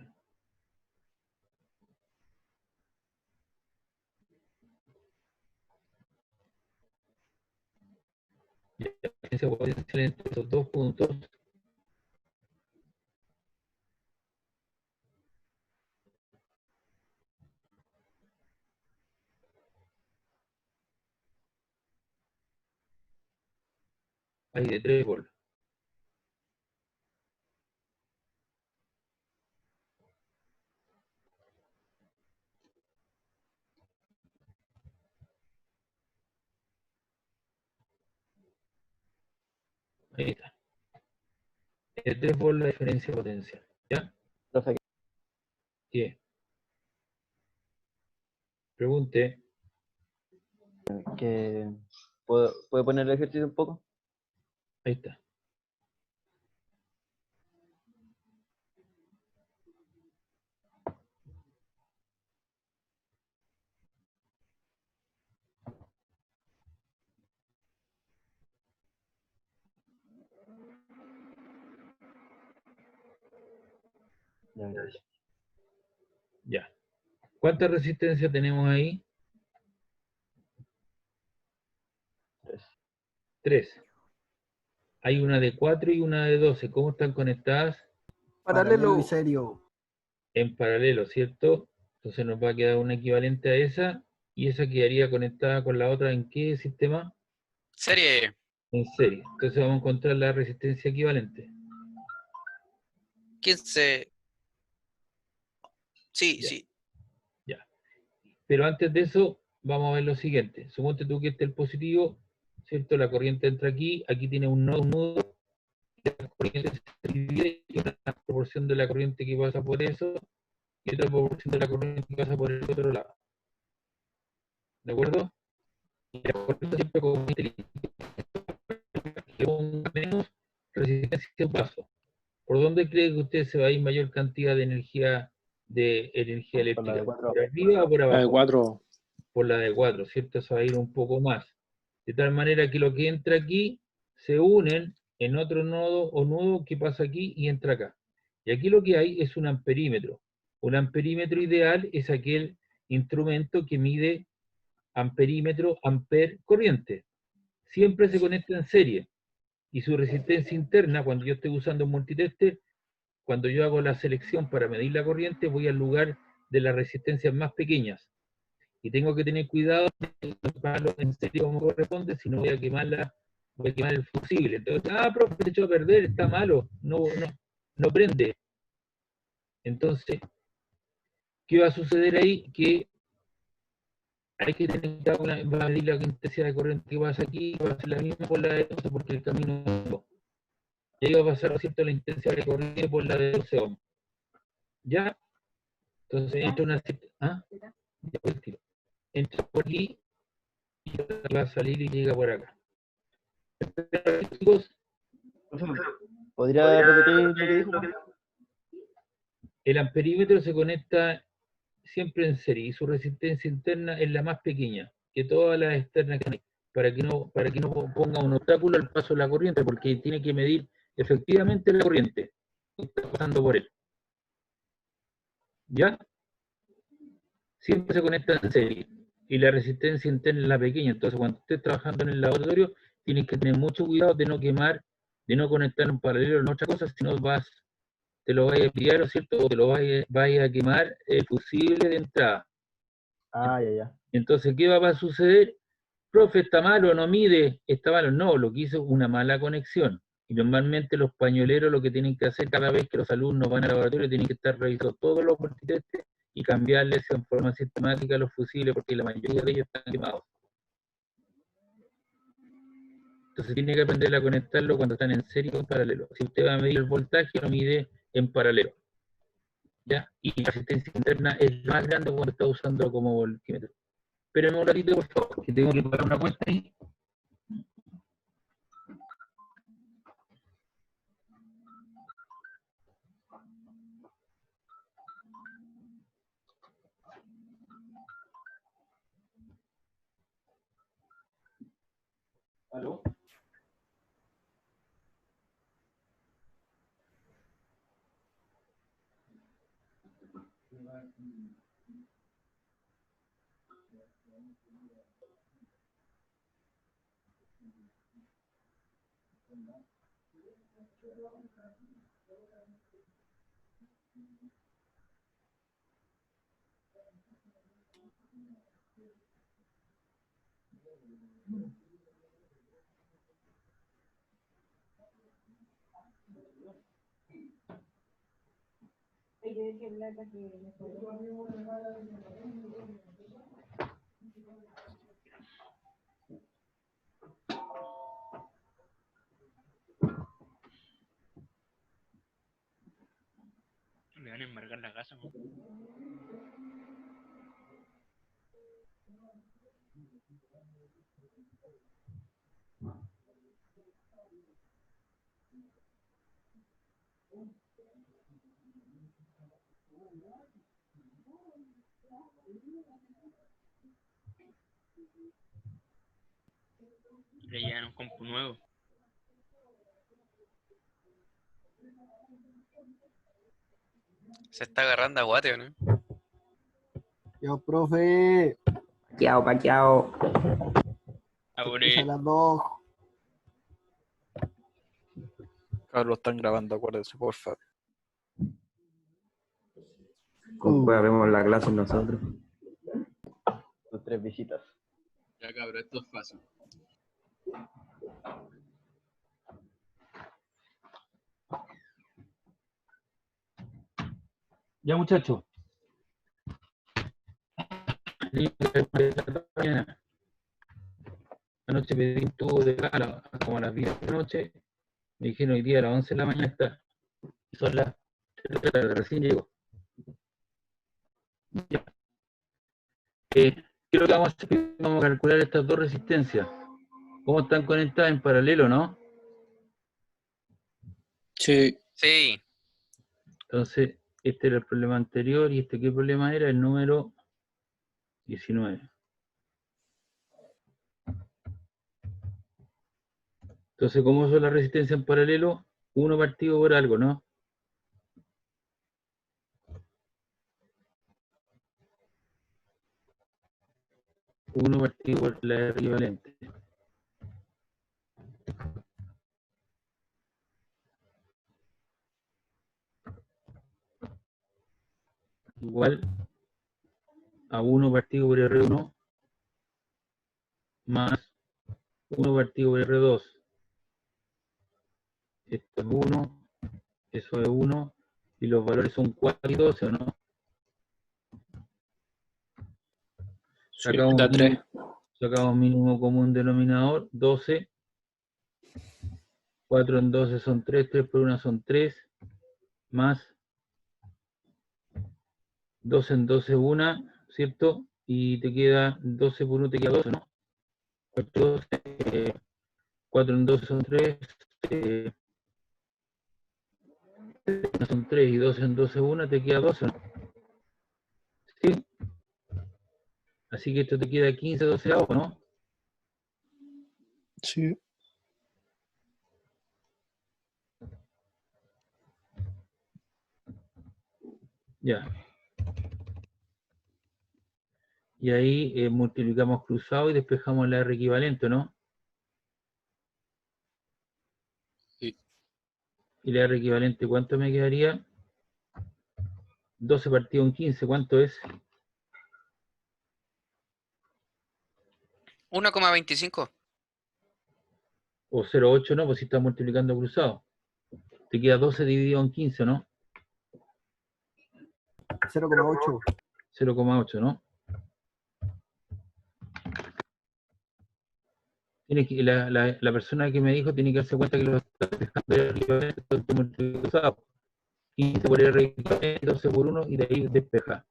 Ya, esa potencial entre estos dos puntos hay de 3 volts. Ahí está. De 3 volts la diferencia de potencia. ¿Ya? Profe, ¿Qué? Pregunte. que ¿puede poner el ejercicio un poco? Ahí está. Ya, gracias. Ya. ¿Cuánta resistencia tenemos ahí? 3. 3. Hay una de 4 y una de 12. ¿Cómo están conectadas? Paralelo y serio. en paralelo, ¿cierto? Entonces nos va a quedar una equivalente a esa, y esa quedaría conectada con la otra, ¿en qué sistema? Serie. En serie. Entonces vamos a encontrar la resistencia equivalente. 15. Sí, Ya. sí. Ya. Pero antes de eso, vamos a ver lo siguiente. Suponte tú que este es el positivo, ¿cierto? La corriente entra aquí, aquí tiene un nudo, la corriente se divide, y una proporción de la corriente que pasa por eso, y otra proporción de la corriente que pasa por el otro lado. ¿De acuerdo? Y la corriente siempre como inteligente, que ponga menos resistencia a un paso. ¿Por dónde cree que usted se va a ir mayor cantidad de energía Por la eléctrica? de 4. ¿Por arriba o por La de abajo? 4. Por la de 4, ¿cierto? Se va a ir un poco más. De tal manera que lo que entra aquí se unen en otro nodo o nudo que pasa aquí y entra acá. Y aquí lo que hay es un amperímetro. Un amperímetro ideal es aquel instrumento que mide amperímetro, amper, corriente. Siempre se conecta en serie. Y su resistencia interna, cuando yo estoy usando un multitester, cuando yo hago la selección para medir la corriente, voy al lugar de las resistencias más pequeñas. Y tengo que tener cuidado de tomarlo en serio como corresponde, si no voy a voy a quemar el fusible. Entonces, profe, se echó a perder, está malo, no prende. Entonces, ¿qué va a suceder ahí? Que hay que tener cuidado va a medir la intensidad de corriente que pasa aquí, va a ser la misma por la de 12 porque el camino es nuevo. Y ahí va a pasar, ¿cierto?, la intensidad de corriente por la de 12 ohms. ¿Ya? Entonces entra una cierta... Ya por el tiro. Entra por aquí y va a salir y llega por acá. Chicos, ¿Podría repetir lo que dijo? el amperímetro se conecta siempre en serie y su resistencia interna es la más pequeña que todas las externas que hay, para que no ponga un obstáculo al paso de la corriente, porque tiene que medir efectivamente la corriente que está pasando por él. ¿Ya? Siempre se conecta en serie y la resistencia interna es la pequeña. Entonces, cuando estés trabajando en el laboratorio, tienes que tener mucho cuidado de no quemar, de no conectar un paralelo en otra cosa, si no te lo vaya a pillar, ¿cierto? O te lo vaya a quemar el fusible de entrada. Ya. Entonces, ¿qué va a suceder? Profe, está malo, no mide, está malo. No, lo que hizo es una mala conexión. Y normalmente los pañoleros lo que tienen que hacer cada vez que los alumnos van al laboratorio tienen que estar revisando todos los multitestes y cambiarles en forma sistemática los fusibles porque la mayoría de ellos están quemados. Entonces tiene que aprender a conectarlo cuando están en serie o en paralelo. Si usted va a medir el voltaje, lo mide en paralelo. ¿Ya? Y la resistencia interna es más grande cuando está usando como voltímetro. Espérenme un ratito, por favor, que tengo que pagar una cuenta ahí. ¿Aló? Le van a embargar la casa, ¿no? Le llevan un compu nuevo. Se está agarrando a guate, ¿no? Yo, profe, Paqueado. Abre. a las 2. Carlos, están grabando, acuérdense, porfa. Después vemos la clase nosotros. Tus 3 visitas. Ya cabrón, esto es fácil. Ya muchachos. Anoche pedí un tubo de gala como a las 10 de la noche. Me dijeron hoy día a las 11 de la mañana está. Son las 3 de la tarde, recién llegó. Ya. ¿Qué es lo que vamos a hacer? Vamos a calcular estas dos resistencias. ¿Cómo están conectadas en paralelo, no? Sí. Sí. Entonces, este era el problema anterior y este, ¿qué problema era? El número 19. Entonces, ¿cómo son las resistencias en paralelo? 1 partido por algo, ¿no? Uno partido por la equivalente. Igual a 1 partido por R1 más 1 partido por R2. Esto es 1, eso es 1, y los valores son 4 y 12, ¿o no? Da 3. Sacamos mínimo común denominador, 12. 4 en 12 son 3, 3 por 1 son 3, más 12 en 12 es 1, ¿cierto? Y te queda 12 por 1 te queda 12, ¿no? 4 en 12 son 3, 3 son 3 y 12 en 12 es 1, te queda 12, ¿no? ¿Sí? Así que esto te queda 15 doceavos, ¿no? Sí. Ya. Y ahí multiplicamos cruzado y despejamos la R equivalente, ¿no? Sí. Y la R equivalente, ¿cuánto me quedaría? 12 partido en 15, ¿cuánto es? 1,25. O 0,8, ¿no? Pues si estás multiplicando cruzado. Te queda 12 dividido en 15, ¿no? 0,8. 0,8, ¿no? Tiene que, la persona que me dijo tiene que darse cuenta que lo está despejando de arriba, cruzado. 15 por R equivalente, 12 por 1 y de ahí despeja.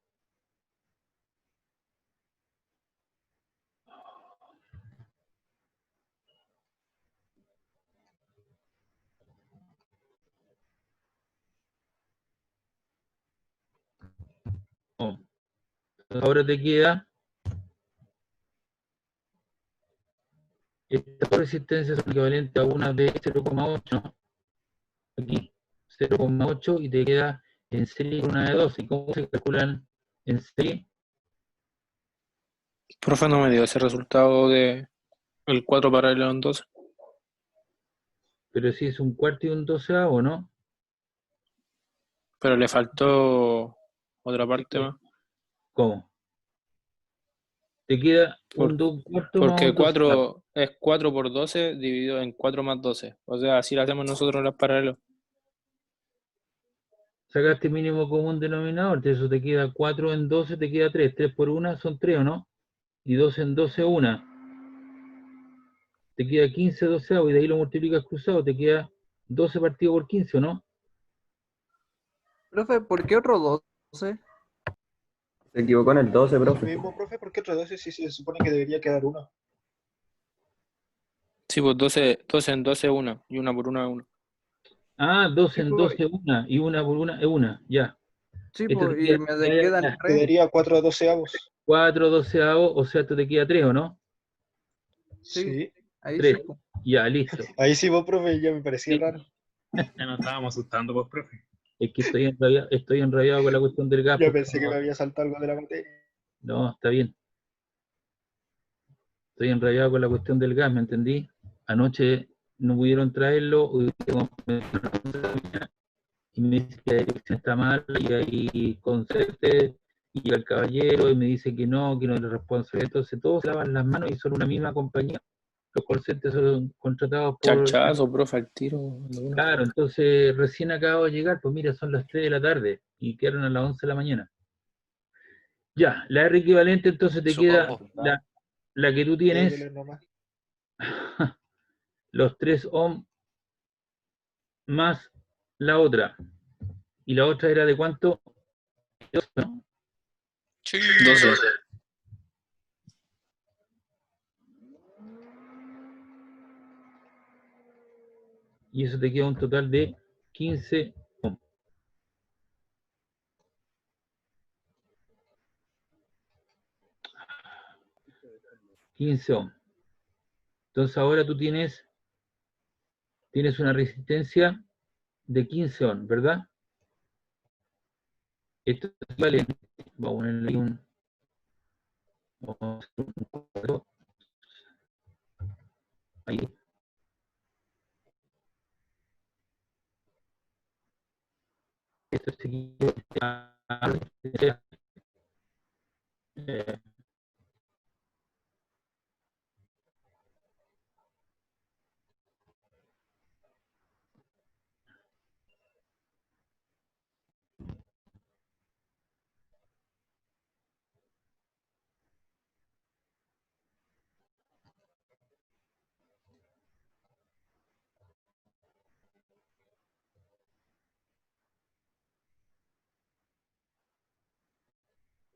Oh. Ahora te queda estas resistencias son equivalentes a una de 0,8, ¿no? Aquí 0,8 y te queda en serie una de 12. ¿Y cómo se calculan en serie? Profe, no me dio ese resultado de el 4 paralelo en 12. Pero si es un cuarto y un doceavo, ¿no? Pero le faltó otra parte más. ¿Cómo? Te queda un cuarto más Porque un doceavo. 4 es 4 por 12 dividido en 4 más 12. O sea, así lo hacemos nosotros en los paralelos. Sacaste mínimo común denominador, de eso te queda 4 en 12, te queda 3. 3 por 1 son 3, ¿o no? Y 12 en 12, 1. Te queda 15 doceavo y de ahí lo multiplicas cruzado, te queda 12 partido por 15, ¿o no? Profe, ¿por qué otro 12? Se equivocó en el 12, Lo profe. mismo, profe, ¿por qué otro 12 si se supone que debería quedar uno? Sí, pues 12 en 12 es 1 y 1 por 1 es 1. Ah, 12 Sí, en pues, 12, 1 y 1 por 1 es 1, ya. Sí, Esto pues, te y queda, me ya, quedan ya. 3. debería 4 doceavos. 4 doceavos, o sea, esto te queda 3, ¿o no? Sí, Sí. ahí 3, sí, pues. ya, listo. Ahí sí, vos, profe, ya me parecía Sí. raro. Ya nos estábamos asustando, pues, profe. Es que estoy enrabiado con la cuestión del gas. Ya porque pensé que me había saltado algo de la materia. no, está bien. Estoy enrabiado con la cuestión del gas, ¿me entendí? Anoche no pudieron traerlo, hoy día y me dice que la dirección está mal, y ahí concerte, y llega el caballero, y me dice que no es responsable. Entonces todos se lavan las manos y son una misma compañía. Los call centers son contratados por... Charchazo, profe, al tiro. Claro, entonces recién acabo de llegar, pues mira, son las 3 de la tarde, y quedaron a las 11 de la mañana. Ya, la R equivalente, entonces te queda Supongo. la que tú tienes, Pégale nomás. los 3 ohm más la otra. ¿Y la otra era de cuánto? 12, ¿no? Sí. 12. Y eso te queda un total de 15 ohm. Entonces ahora tú tienes una resistencia de 15 ohm, ¿verdad? Esto vale, vamos a ponerle ahí vamos a hacer un cuadro. Ahí. Esto sería eh,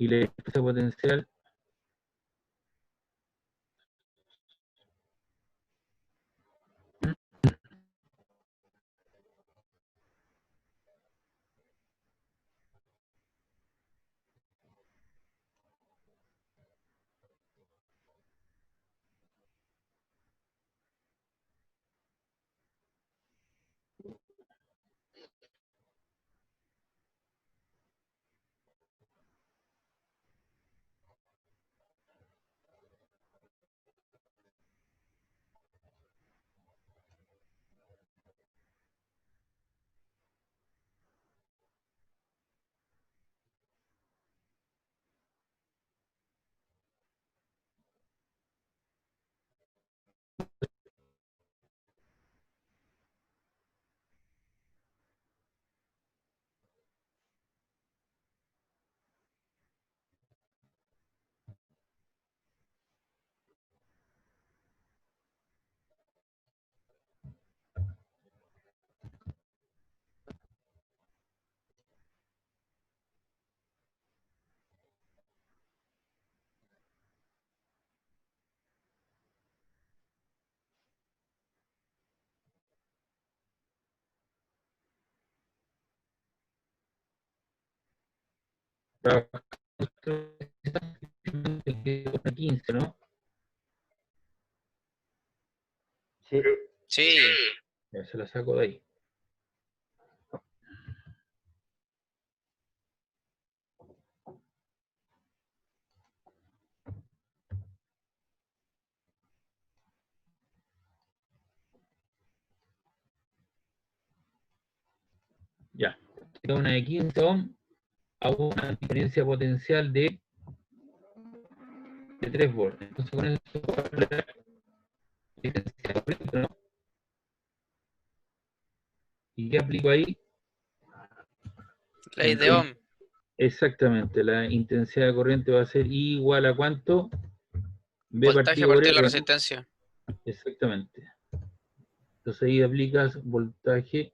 y la diferencia potencial trabaja 15, ¿no? Sí. Sí. Ya se la saco de ahí. Ya. Tengo una de 15 ohm a una diferencia potencial de 3 volts. Entonces con eso puedo hablar de diferencia de corriente, ¿no? ¿Y qué aplico ahí? Ley de Ohm. Exactamente, la intensidad de corriente va a ser igual a ¿cuánto? B Voltaje a partido por partir de la R, ¿no? resistencia. Exactamente. Entonces ahí aplicas voltaje.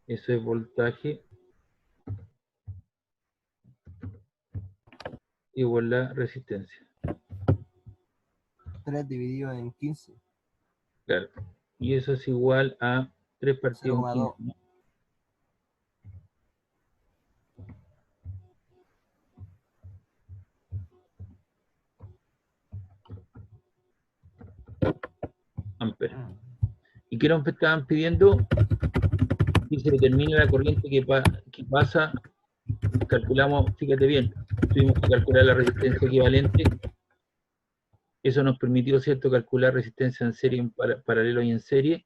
Eso es voltaje igual la resistencia. 3 dividido en 15. Claro. Y eso es igual a 3 partido en 15, 0,2. ¿no? Amperes. ¿Y qué nos estaban pidiendo? Que se determine la corriente que pasa. Calculamos, fíjate bien, tuvimos que calcular la resistencia equivalente. Eso nos permitió, ¿cierto?, calcular resistencia en serie, en paralelo y en serie.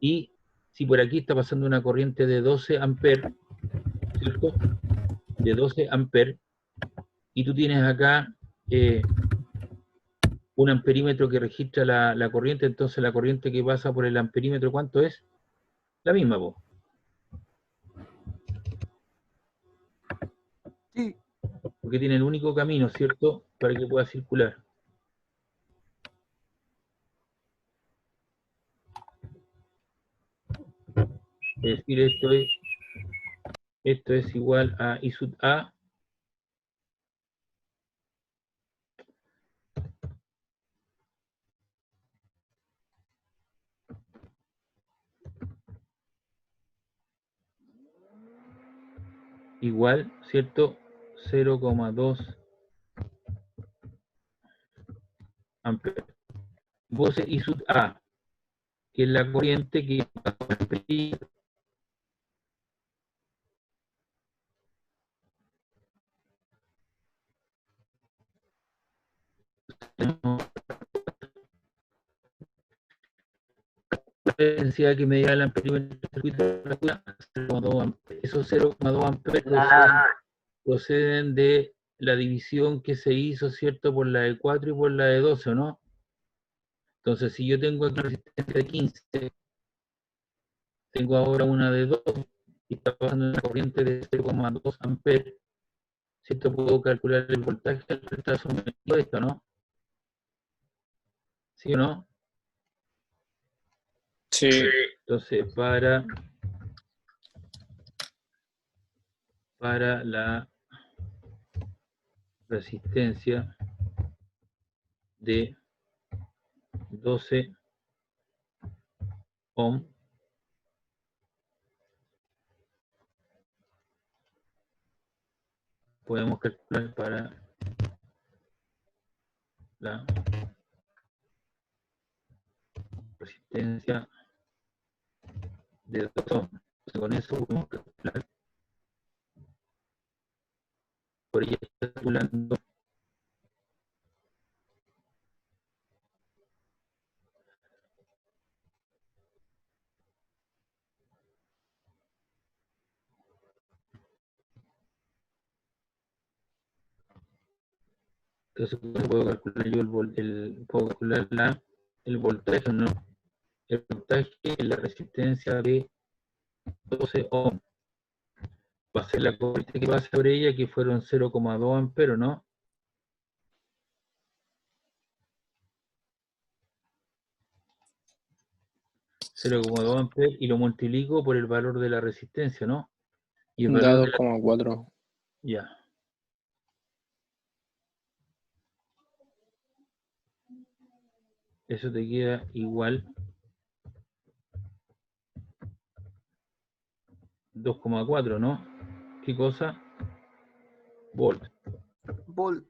Y si por aquí está pasando una corriente de 12 amperes, ¿cierto? De 12 amperes, y tú tienes acá un amperímetro que registra la corriente, entonces la corriente que pasa por el amperímetro, ¿cuánto es? La misma, po. Sí. Porque tiene el único camino, ¿cierto? Para que pueda circular. Es decir, esto es igual a I sub A igual, ¿cierto? 0,2 amperes. Vos I sub A, que es la corriente que la densidad que me da el amperímetro del circuito, 0,2 amperes. Esos 0,2 amperes proceden de la división que se hizo, ¿cierto? Por la de 4 y por la de 12, ¿o no? Entonces, si yo tengo aquí una resistencia de 15, tengo ahora una de 2, y está pasando una corriente de 0,2 amperes, ¿cierto? Puedo calcular el voltaje del retraso de esto, ¿no? ¿Sí o no? Sí. Entonces, para la resistencia de 12 ohm, podemos calcular para la resistencia de 2 ohm. Entonces, con eso podemos calcular, por ella está calculando entonces puedo calcular yo puedo calcular el voltaje, ¿no? El voltaje en la resistencia de 12 ohm. Va a ser la corriente que pasa por ella, que fueron 0,2 amperes, ¿no? .2 amperes y lo multiplico por el valor de la resistencia, ¿no? Y el Da valor de la... 2,4. Ya. Eso te queda igual 2,4, ¿no? ¿Qué cosa? Volt. Volt.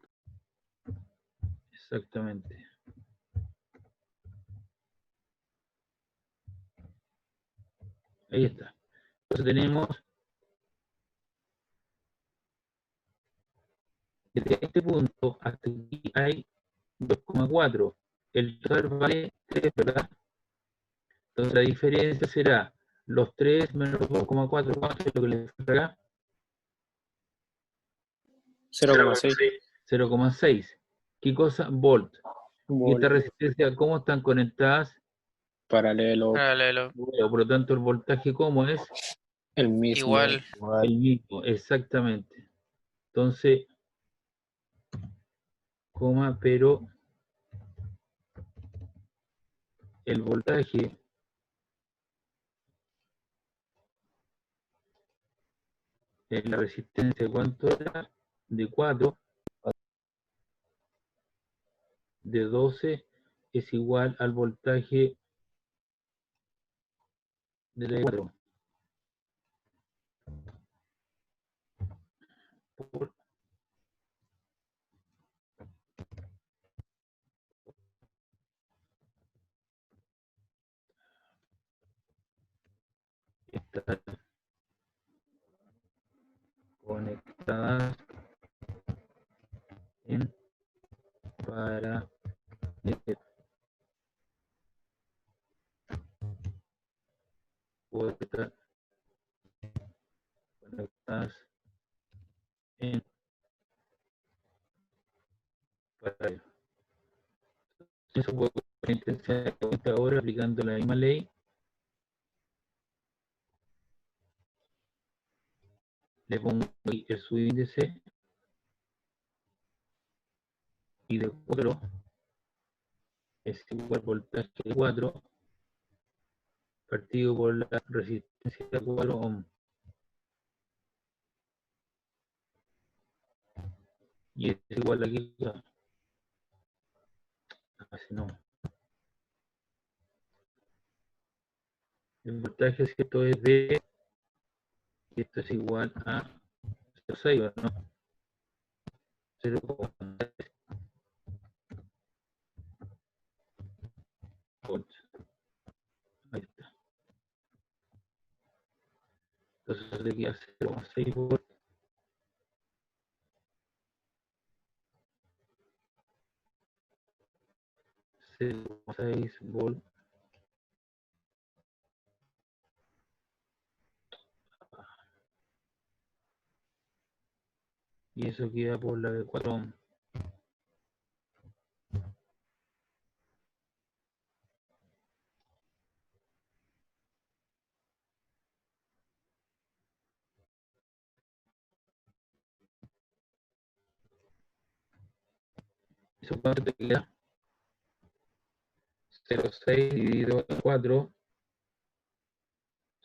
Exactamente. Ahí está. Entonces tenemos desde este punto hasta aquí hay 2,4. El total vale 3, ¿verdad? Entonces la diferencia será los 3 menos 2,4, ¿cuánto es lo que le falta acá? 0,6. 0,6. ¿Qué cosa? Volt. Y esta Volt. resistencia, ¿cómo están conectadas? Paralelo. Paralelo. Por lo tanto, el voltaje, ¿cómo es? El mismo. Igual. El mismo, exactamente. Entonces, coma, pero el voltaje en la resistencia, ¿cuánto era? De 4, de 12, es igual al voltaje de la 4. Por estar conectadas en paralelo. puertas conectadas en paralelo. Eso puedo intentar ahora aplicando la misma ley. Le pongo ahí el subíndice y de 4 es igual voltaje de 4 partido por la resistencia de 4 ohm. Y es igual aquí. Así no. El voltaje, ¿cierto? Es de. Esto es igual a 0,6, ¿no? 0,6 volts. Ahí está. Entonces le queda 0,6 volts. Volt. Y eso queda por la de 4 ohm. ¿Eso cuánto te queda? 0,6 dividido en 4,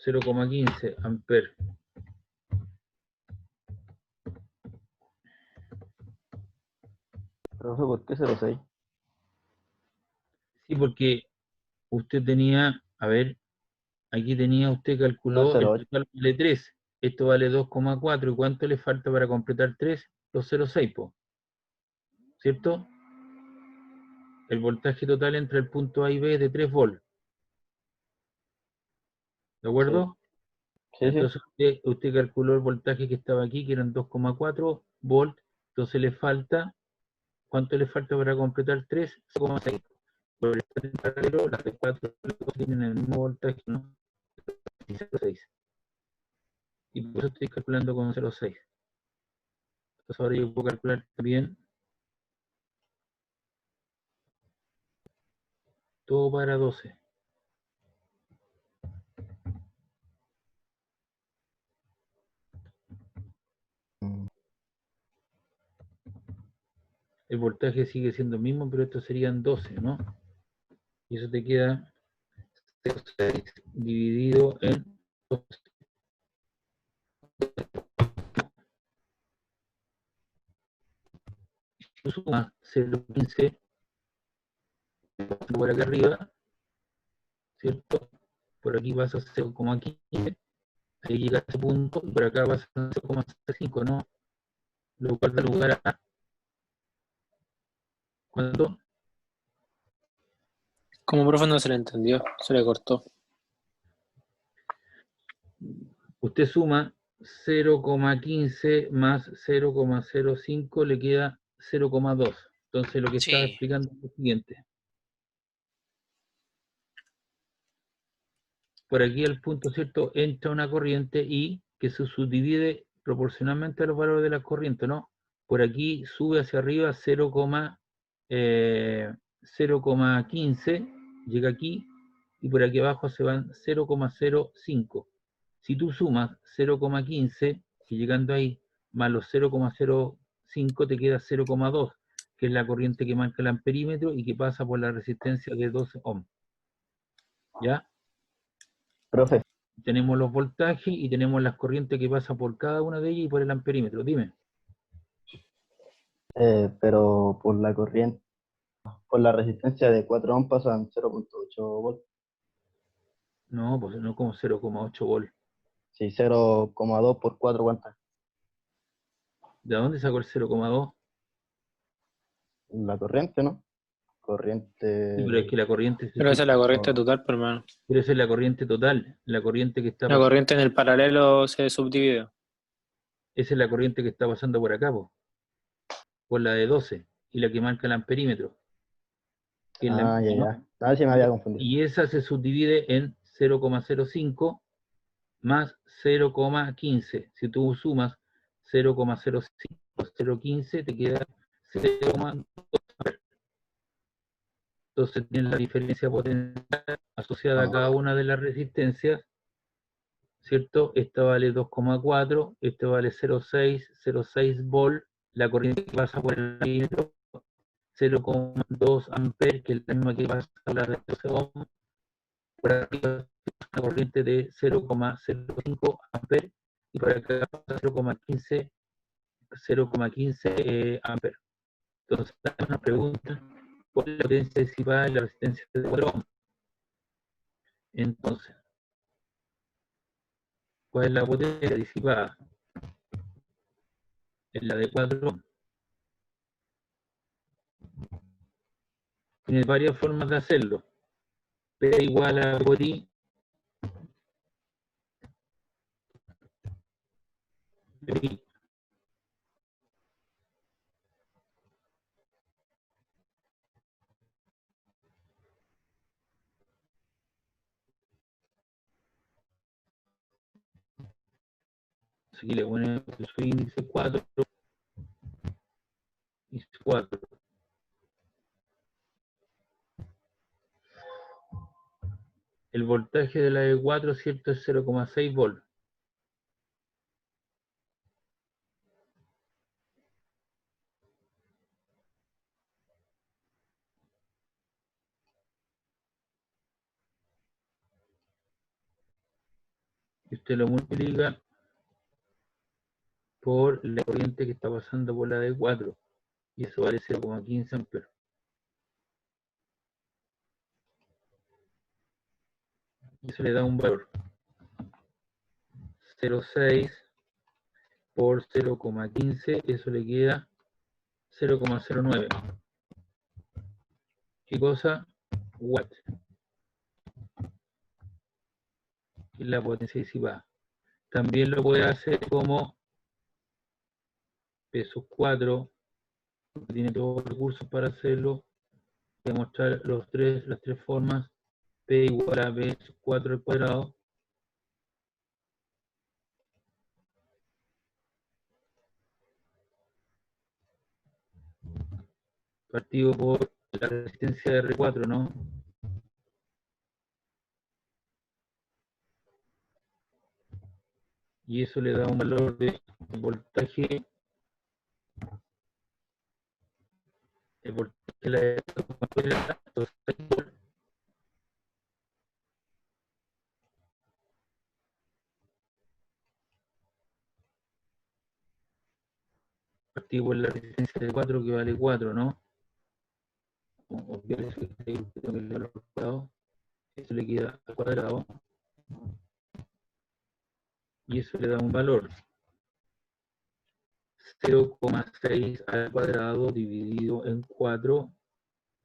0,15 amperes. Profe, ¿por qué 0,6? Sí, porque usted tenía, a ver, aquí tenía, usted calculó, No, el 0,8. total vale 3, esto vale 2,4, ¿y cuánto le falta para completar 3? Los 0,6, ¿cierto? El voltaje total entre el punto A y B es de 3 volts, ¿de acuerdo? Sí, sí. Entonces usted calculó el voltaje que estaba aquí, que eran 2,4 volts, entonces le falta, ¿cuánto le falta para completar 3? 0,6. Por el en paralelo, las de 4 tienen el mismo voltaje, ¿no? 0,6. Y por eso estoy calculando con 0,6. Entonces ahora yo puedo calcular también todo para 12. El voltaje sigue siendo el mismo, pero estos serían 12, ¿no? Y eso te queda 0,6 dividido en 12. Tú sumas 0,15 por acá arriba, ¿cierto? Por aquí vas a 0,15, ahí llega a este punto, y por acá vas a 0,5, ¿no? Lo cual da lugar a cuando Como profe no se le entendió, se le cortó. usted suma 0,15 más 0,05 le queda 0,2. Entonces lo que estaba Sí. explicando es lo siguiente. Por aquí al punto, ¿cierto? Entra una corriente y que se subdivide proporcionalmente a los valores de la corriente, ¿no? Por aquí sube hacia arriba 0,15, llega aquí, y por aquí abajo se van 0,05. Si tú sumas 0,15, y llegando ahí, más los 0,05 te queda 0,2, que es la corriente que marca el amperímetro y que pasa por la resistencia de 12 ohms. ¿Ya? Profe, Tenemos los voltajes y tenemos las corrientes que pasan por cada una de ellas y por el amperímetro. Dime. pero por la corriente, por la resistencia de 4 ohms pasan 0,8 volts. No, pues no como 0,8 volt. Sí, 0,2 por 4, ¿cuántas? ¿De dónde sacó el 0,2? La corriente, ¿no? Sí, Corriente. pero es que la corriente se Pero esa es la corriente no. total, pero hermano. Pero esa es la corriente total. La corriente que está La pasando. corriente en el paralelo se subdivide. Esa es la corriente que está pasando por acá, por la de 12 y la que marca el amperímetro. Que es la Ah, ya, misma, ya. A ver si me había confundido. y esa se subdivide en 0,05 más 0,15. Si tú sumas 0,05 más 0,15 te queda 0,2 amperes. Entonces tienes la diferencia potencial asociada a cada una de las resistencias, ¿cierto? Esta vale 2,4, este vale 0,6 volt, la corriente que pasa por el milímetro 0,2 amperes, que es la misma que pasa a la de 12 ohm, por arriba una corriente de 0,05 amperes y por acá pasa 0,15 amperes. Entonces, nos pregunta cuál es la potencia disipada y la resistencia de 4 ohm. Entonces, ¿cuál es la potencia disipada? Es la de 4 ohm. Tiene varias formas de hacerlo. P igual a por I aquí le ponemos su índice 4 y 4. El voltaje de la de 4, ¿cierto? Es 0,6 volt. Y usted lo multiplica por la corriente que está pasando por la de 4. Y eso vale 0,15 amperes. Y eso le da un valor. 0,6 por 0,15, eso le queda 0,09. ¿Qué cosa? Watt. Es la potencia disipada. También lo puede hacer como P sub 4, tiene todos los recursos para hacerlo. Voy a mostrar las tres formas. P igual a B sub 4 al cuadrado. Partido por la resistencia de R4, ¿no? Y eso le da un valor de voltaje. El voltaje de la partido por la resistencia de 4 que vale 4, ¿no? Eso le queda al cuadrado. Y eso le da un valor. 0,6 al cuadrado dividido en 4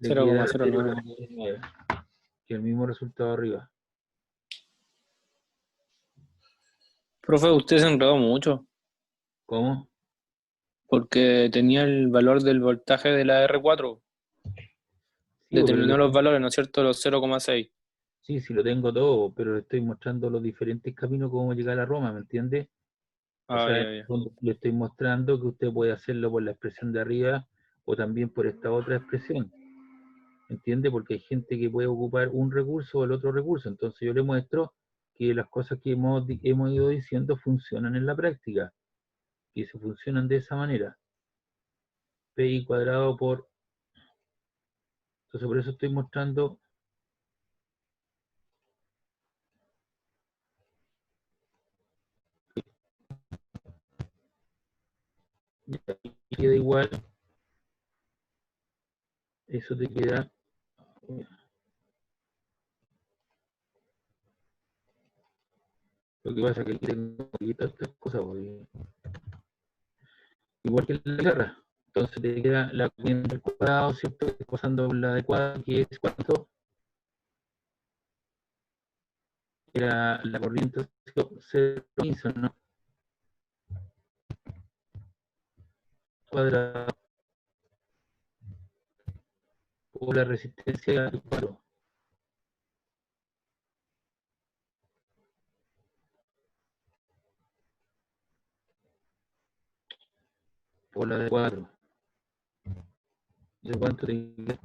le queda 0,09. 0,9, que es el mismo resultado arriba. Profe, usted se enredó mucho, ¿Cómo? porque tenía el valor del voltaje de la R4. Sí, Determinó los valores, ¿no es cierto? Los 0,6. sí, lo tengo todo, pero le estoy mostrando los diferentes caminos cómo llegar a Roma, ¿me entiende? O Ah, sea, ya, ya. le estoy mostrando que usted puede hacerlo por la expresión de arriba o también por esta otra expresión. ¿Entiende? Porque hay gente que puede ocupar un recurso o el otro recurso. Entonces yo le muestro que las cosas que hemos ido diciendo funcionan en la práctica. Y se funcionan de esa manera. Pi cuadrado por... Entonces por eso estoy mostrando... Y queda igual. Eso te queda... Lo que pasa es que aquí tengo que quitar estas cosas. Porque... Igual que la guerra. Entonces te queda la corriente al cuadrado, ¿cierto? Pasando por la adecuada, que es cuánto. Era la corriente 0,15, ¿no? Cuadrado por la resistencia al cuadrado. por la de 4. ¿Y cuánto te queda?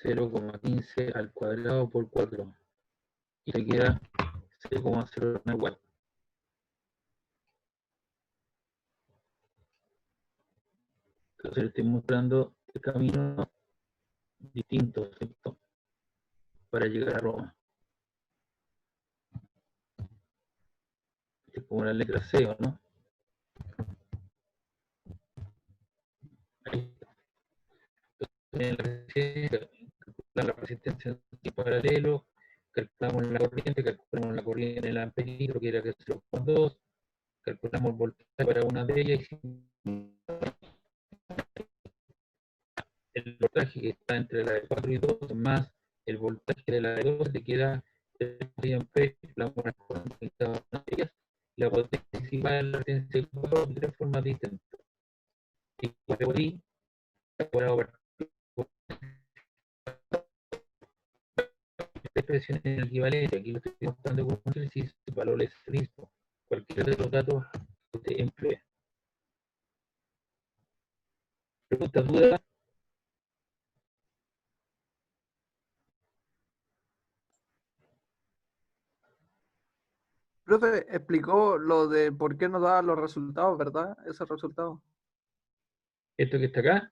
0,15 al cuadrado por 4. Y te queda 0,09 igual. Entonces le estoy mostrando el camino distinto, ¿cierto? Para llegar a Roma. Es como la letra C, ¿o no? Ahí está. La resistencia en paralelo, calculamos la corriente en el amperímetro, que era que 0,2, calculamos el voltaje para una de ellas, y el voltaje que está entre la de 4 y 2 más el voltaje de la de 2 te queda 3 amperes, la corriente que está en una de ellas, y la potencia principal es la resistencia de 4 de 3 formas distintas. Y por ahí, expresión en el equivalente, aquí lo estoy mostrando con un ejercicio, el valor es el mismo. Cualquiera de los datos que usted emplee. ¿Preguntas, dudas? Profe, explicó lo de por qué nos daban los resultados, ¿verdad? Ese resultado. Esto que está acá,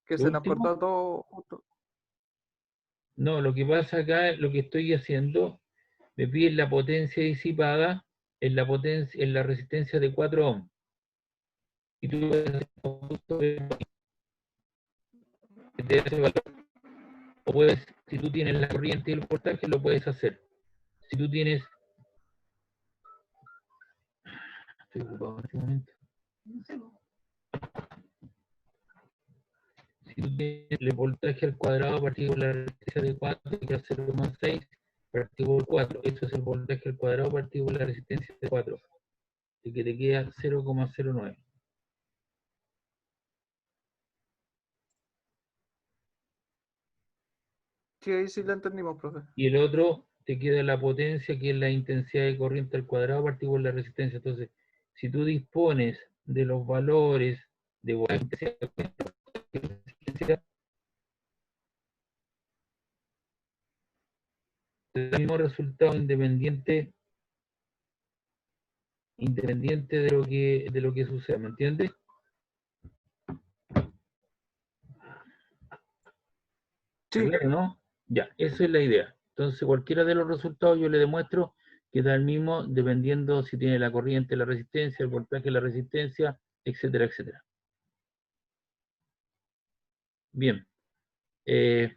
Que lo se nos último. cortó todo justo. No, lo que pasa acá, lo que estoy haciendo, me piden la potencia disipada en la resistencia de 4 ohms. Y tú puedes hacer un conjunto de ese valor. O puedes, si tú tienes la corriente y el voltaje, lo puedes hacer. Si tú tienes... Estoy ocupado en este momento. Si tú tienes el voltaje al cuadrado partido por la resistencia de 4, que es 0,6 partido por 4. Eso es el voltaje al cuadrado partido por la resistencia de 4. Y que te queda 0,09. Sí, ahí sí lo entendimos, profe. Y el otro te queda la potencia, que es la intensidad de corriente al cuadrado partido por la resistencia. Entonces, si tú dispones de los valores de intensidad de resistencia, te da el mismo resultado independiente de lo que suceda, ¿me entiendes? Sí. Claro, ¿no? Ya, esa es la idea. Entonces, cualquiera de los resultados yo le demuestro que da el mismo dependiendo si tiene la corriente, la resistencia, el voltaje, la resistencia, etcétera, etcétera. Bien. ¿Qué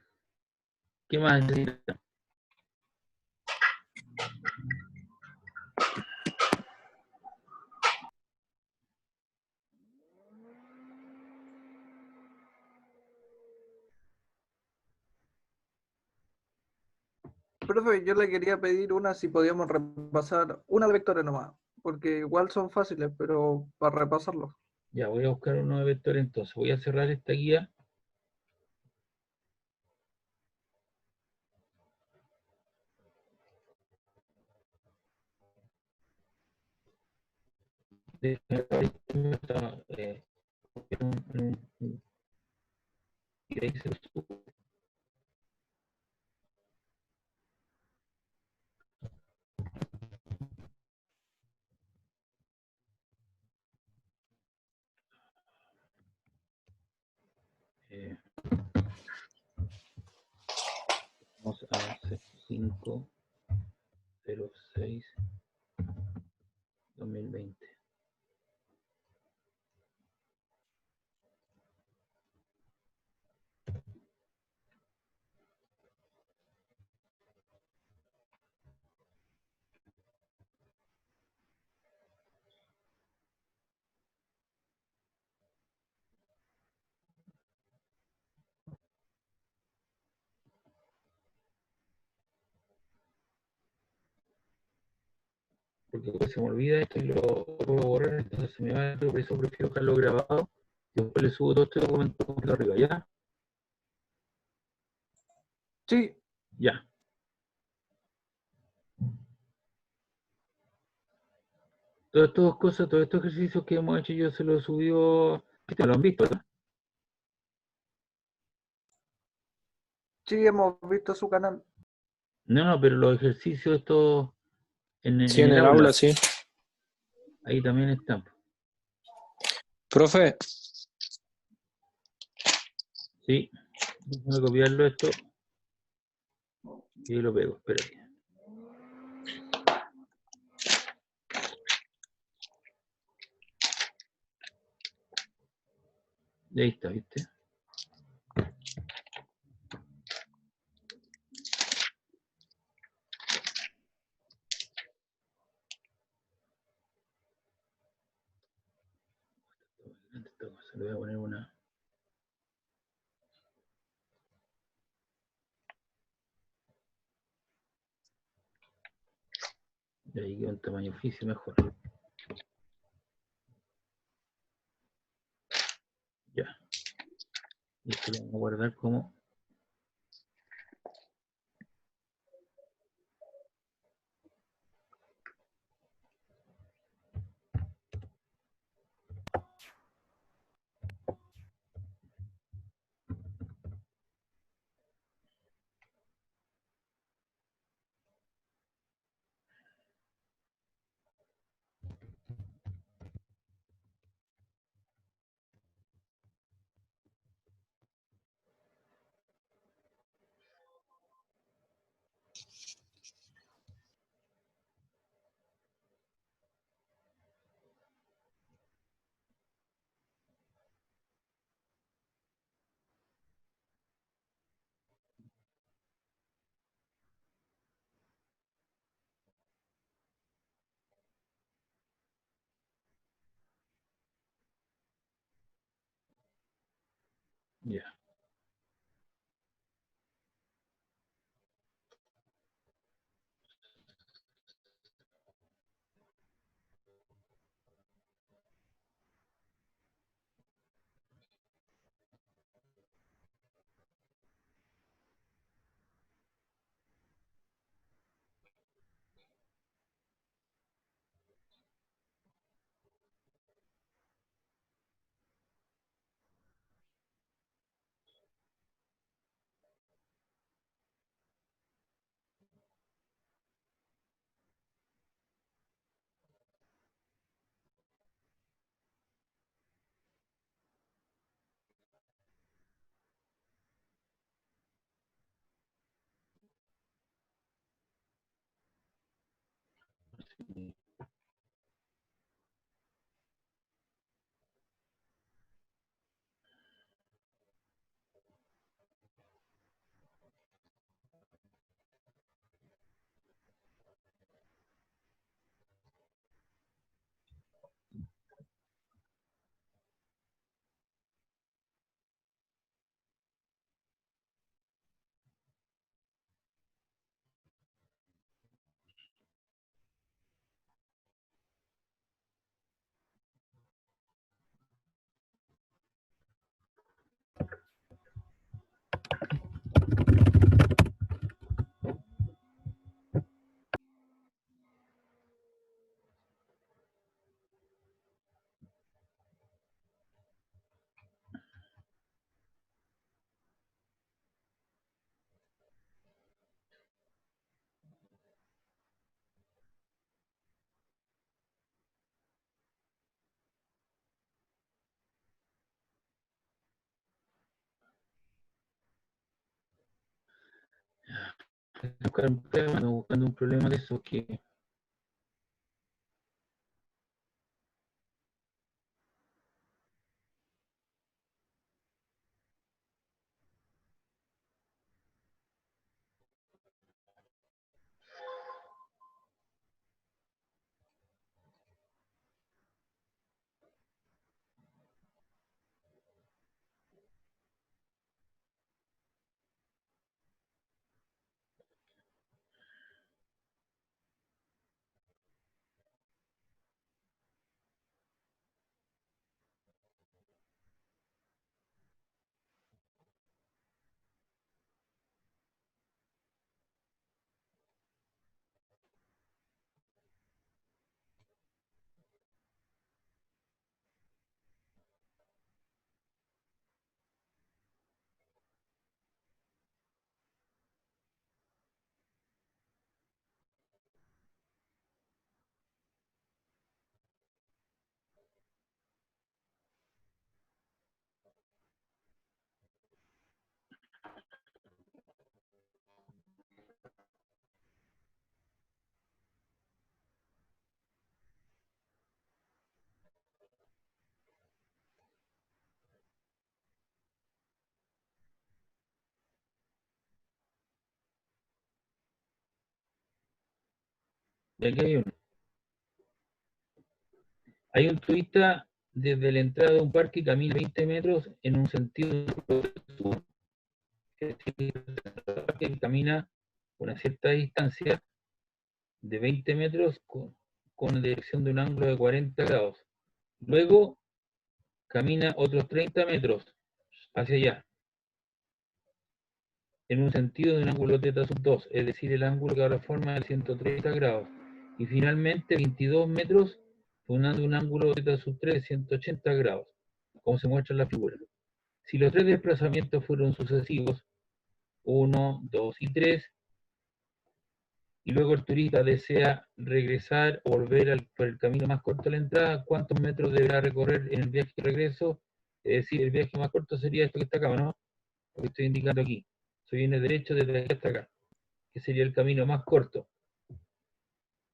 más necesita? Profe, yo le quería pedir una si podíamos repasar una de vectores nomás, porque igual son fáciles, pero para repasarlos. Ya, voy a buscar un nuevo vector entonces. Voy a cerrar esta guía. Y ahí se sube. Vamos a 5/06/2020. Porque después se me olvida esto y lo puedo borrar, entonces se me va esto, por eso prefiero dejarlo grabado y después le subo todo este documento completo arriba, ¿ya? Sí. Ya. Todas estas cosas, todos estos ejercicios que hemos hecho, yo se los subió, lo han visto, ¿verdad? Sí, hemos visto su canal. No, pero los ejercicios estos Sí, en en el el aula, aula, sí. ahí también están. Profe, Sí, déjame copiarlo esto y lo pego, espérate. Y ahí está, ¿viste? Esta cosa, le voy a poner una. Y ahí queda un tamaño oficio mejor. Ya. Y esto lo vamos a guardar como. Ya. Ando buscando un problema de eso que. Y aquí hay uno. Hay un turista desde la entrada de un parque camina 20 metros en un sentido sur. Que camina una cierta distancia de 20 metros con dirección de un ángulo de 40 grados. Luego camina otros 30 metros hacia allá, en un sentido de un ángulo θ sub 2, es decir, el ángulo que ahora forma de 130 grados. Y finalmente 22 metros formando un ángulo θ sub 3 de 180 grados, como se muestra en la figura. Si los tres desplazamientos fueron sucesivos, 1, 2 y 3, y luego el turista desea regresar o volver por el camino más corto a la entrada, ¿cuántos metros deberá recorrer en el viaje de regreso? Es decir, el viaje más corto sería esto que está acá, ¿no? Lo que estoy indicando aquí. Se viene derecho desde aquí hasta acá, que sería el camino más corto.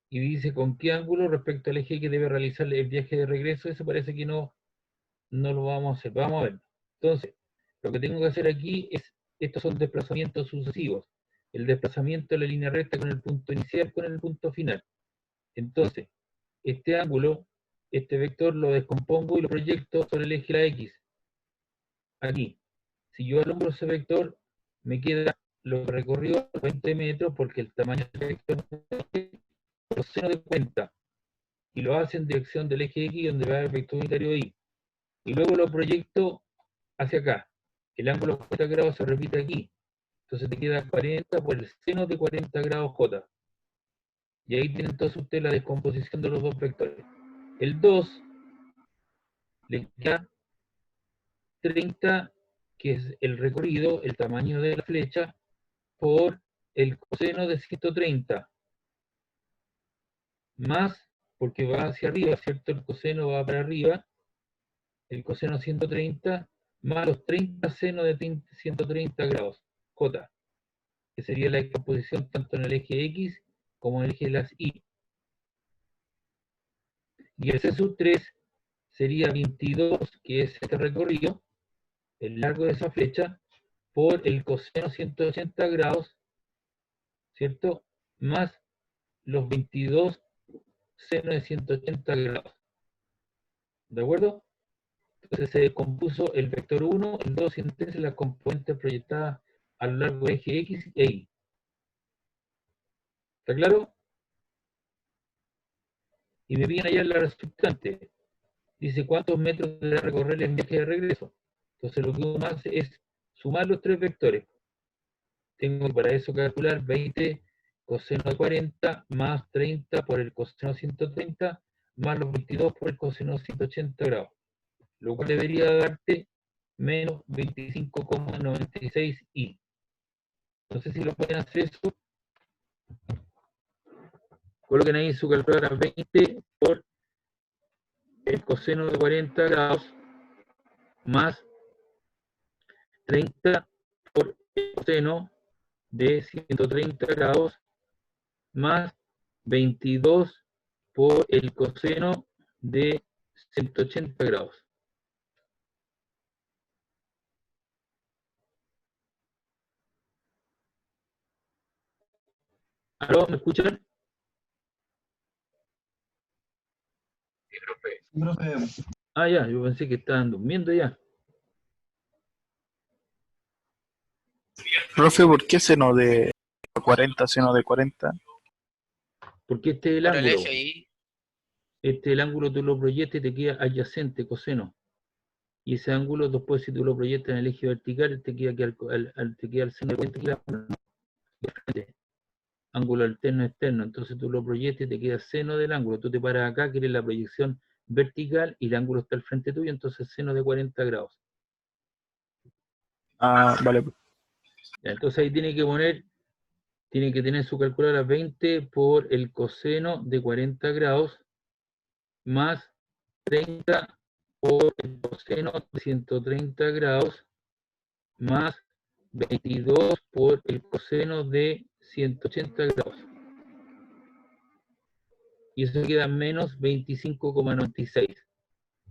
Y dice con qué ángulo respecto al eje que debe realizar el viaje de regreso. Eso parece que no lo vamos a hacer. Vamos a ver. Entonces, lo que tengo que hacer aquí es, estos son desplazamientos sucesivos. El desplazamiento de la línea recta con el punto inicial con el punto final. Entonces, este ángulo, este vector lo descompongo y lo proyecto sobre el eje de la X. Aquí. Si yo alumbro ese vector, me queda lo que recorrió 20 metros porque el tamaño del vector es coseno de 40. Y lo hace en dirección del eje X donde va el vector unitario Y. Y luego lo proyecto hacia acá. El ángulo de 40 grados se repite aquí. Entonces te queda 40 por el seno de 40 grados J. Y ahí tienen todos ustedes la descomposición de los dos vectores. El 2 le queda 30, que es el recorrido, el tamaño de la flecha, por el coseno de 130. Más, porque va hacia arriba, ¿cierto? El coseno va para arriba. El coseno 130 más los 30 senos de 130 grados, J, que sería la descomposición tanto en el eje X como en el eje de las Y. Y el C sub 3 sería 22, que es este recorrido, el largo de esa flecha, por el coseno 180 grados, ¿cierto? Más los 22 senos de 180 grados. ¿De acuerdo? Entonces se descompuso el vector 1, el 2 y el 3 en las componentes proyectadas a lo largo del eje X e Y. ¿Está claro? Y me viene allá la resultante. Dice cuántos metros deberá recorrer el viaje de regreso. Entonces lo que uno hace es sumar los tres vectores. Tengo que para eso calcular 20 coseno de 40 más 30 por el coseno 130 más los 22 por el coseno 180 grados. Lo cual debería darte menos 25,96i. No sé si lo pueden hacer eso. Coloquen ahí su calculadora 20 por el coseno de 40 grados más 30 por el coseno de 130 grados más 22 por el coseno de 180 grados. ¿Aló? ¿Me escuchan? Sí, profe. Ah, ya, yo pensé que estaban durmiendo ya. Profe, ¿por qué seno de 40, seno de 40? Porque este es el Por el ángulo. eje Y. Este es el ángulo, tú lo proyectas y te queda adyacente, coseno. Y ese ángulo, después si tú lo proyectas en el eje vertical, te queda el seno de 40 grados. Ángulo alterno externo. Entonces tú lo proyectas y te queda seno del ángulo. Tú te paras acá, que eres la proyección vertical, y el ángulo está al frente tuyo, entonces seno de 40 grados. Ah, vale. Entonces ahí tiene que tener su calculadora 20 por el coseno de 40 grados más 30 por el coseno de 130 grados más 22 por el coseno de 180 grados. Y eso queda menos 25,96.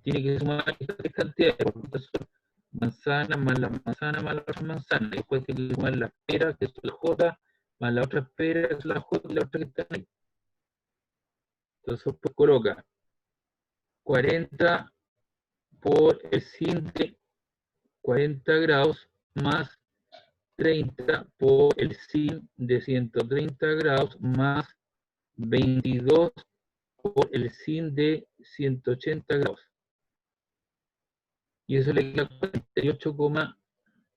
Tiene que sumar estas tres cantidades, porque son manzana más la manzana más la otra manzana. Después tiene que sumar la espera, que es la J, más la otra espera, que es la J, y la otra que está ahí. Entonces pues coloca 40 por el sin de 40 grados más 30 por el sin de 130 grados más 22 por el sin de 180 grados. Y eso le queda 48,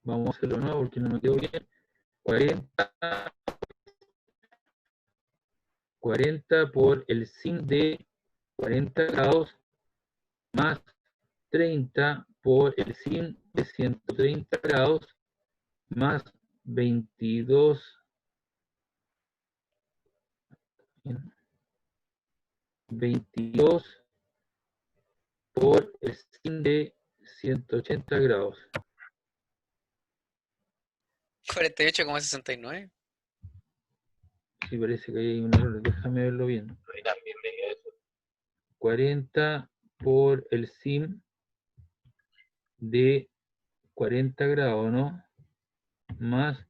vamos a hacerlo de nuevo porque no me quedó bien. 40 por el sin de 40 grados más 30 por el sin de 130 grados más 22 por el sin de 180 grados. 48,69. Sí, parece que hay un error, déjame verlo bien. 40 por el sin de 40 grados, ¿no? Más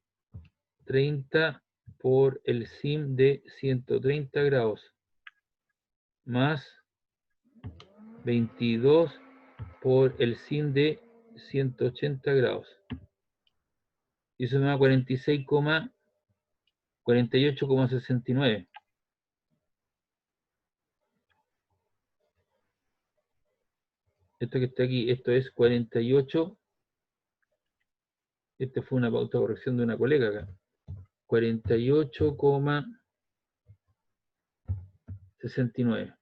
30 por el sin de 130 grados, más 22 por el sin de 180 grados. Y eso me da 48,69. Esto que está aquí, esto es 48. Esta fue una pauta de corrección de una colega acá. 48,69.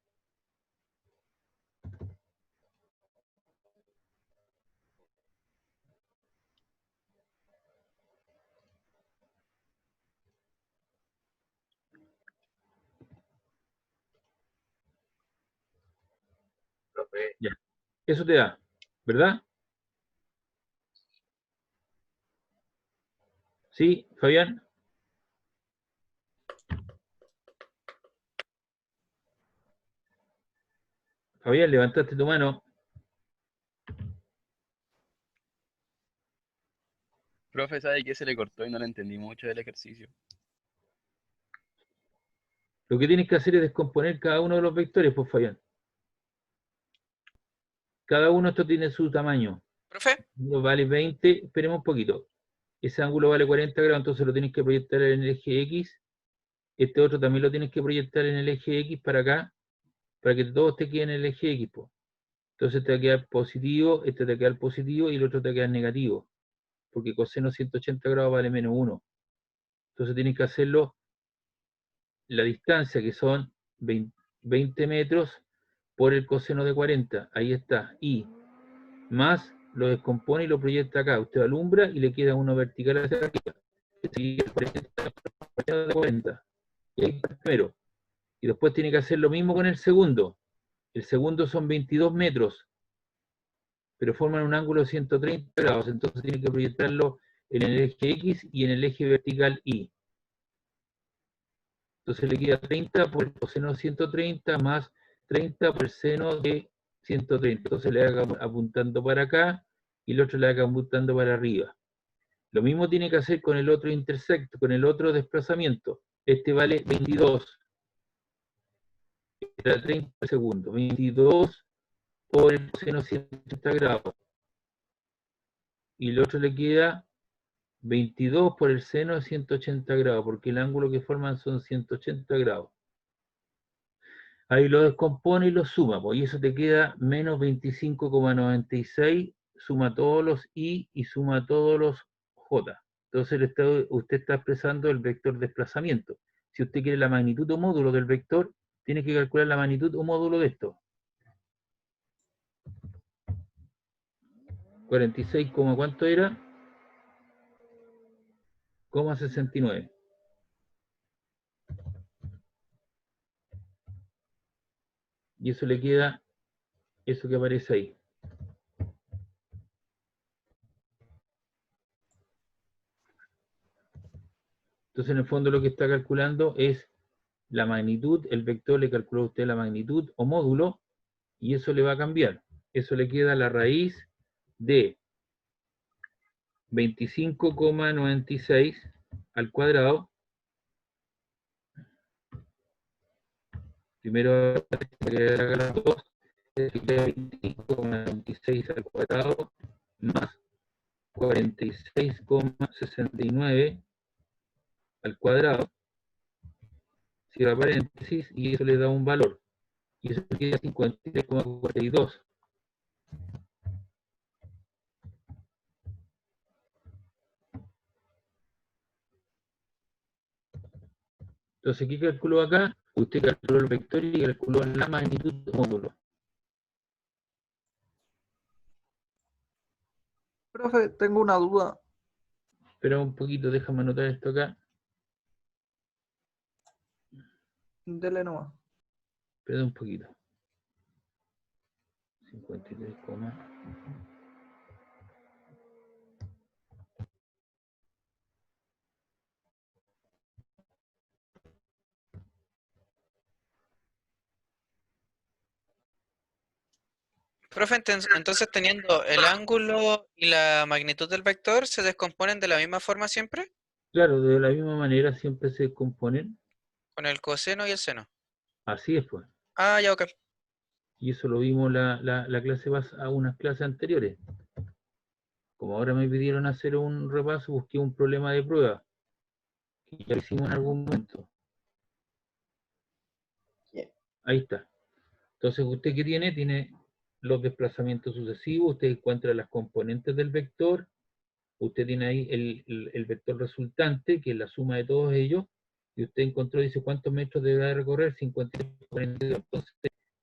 Ya. Eso te da, ¿verdad? ¿Sí, Fabián? Fabián, levantaste tu mano. Profe, ¿sabe qué se le cortó y no le entendí mucho del ejercicio? Lo que tienes que hacer es descomponer cada uno de los vectores, pues, Fabián. Cada uno de estos tiene su tamaño. ¿Profe? Uno vale 20, esperemos un poquito. Ese ángulo vale 40 grados, entonces lo tienes que proyectar en el eje X. Este otro también lo tienes que proyectar en el eje X para acá, para que todos te queden en el eje X, pues. Entonces te va a quedar positivo, este te va a quedar positivo y el otro te va a quedar negativo. Porque coseno 180 grados vale menos 1. Entonces tienes que hacerlo la distancia, que son 20 metros, por el coseno de 40. Ahí está. Y más lo descompone y lo proyecta acá. Usted alumbra y le queda uno vertical hacia arriba. Y el 40. Y ahí está el primero. Y después tiene que hacer lo mismo con el segundo. El segundo son 22 metros, pero forman un ángulo de 130 grados. Entonces tiene que proyectarlo en el eje X y en el eje vertical Y. Entonces le queda 30 por el coseno de 130 más 30 por el seno de 130. Entonces le haga apuntando para acá y el otro le haga apuntando para arriba. Lo mismo tiene que hacer con el otro intersecto, con el otro desplazamiento. Este vale 22. Era 30 segundos. 22 por el coseno de 180 grados. Y el otro le queda 22 por el seno de 180 grados, porque el ángulo que forman son 180 grados. Ahí lo descompone y lo suma, pues, y eso te queda menos 25,96, suma todos los I y suma todos los J. Entonces usted está expresando el vector desplazamiento. Si usted quiere la magnitud o módulo del vector, tiene que calcular la magnitud o módulo de esto. 46, ¿cuánto era? 69. Y eso le queda, eso que aparece ahí. Entonces, en el fondo lo que está calculando es la magnitud, el vector le calculó a usted la magnitud o módulo, y eso le va a cambiar. Eso le queda la raíz de 25,96 al cuadrado Primero que haga las dos, es 25,96 al cuadrado más 46,69 al cuadrado, cierra paréntesis, y eso le da un valor. Y eso queda 53,42. Entonces, ¿qué calculó acá? Usted calculó el vector y calculó la magnitud del módulo. Profe, tengo una duda. Espera un poquito, déjame anotar esto acá. Dele nomás. Espera un poquito. 53, Profe, entonces teniendo el ángulo y la magnitud del vector, ¿se descomponen de la misma forma siempre? claro, de la misma manera siempre se componen. Con el coseno y el seno. Así es, pues. Ah, ya, ok. Y eso lo vimos la clase a unas clases anteriores. Como ahora me pidieron hacer un repaso, busqué un problema de prueba. Que ya lo hicimos en algún momento. Ahí está. Entonces, ¿usted qué tiene? Tiene los desplazamientos sucesivos, usted encuentra las componentes del vector, usted tiene ahí el vector resultante, que es la suma de todos ellos, y usted encontró, dice, ¿cuántos metros debe recorrer? 53, 42. Entonces,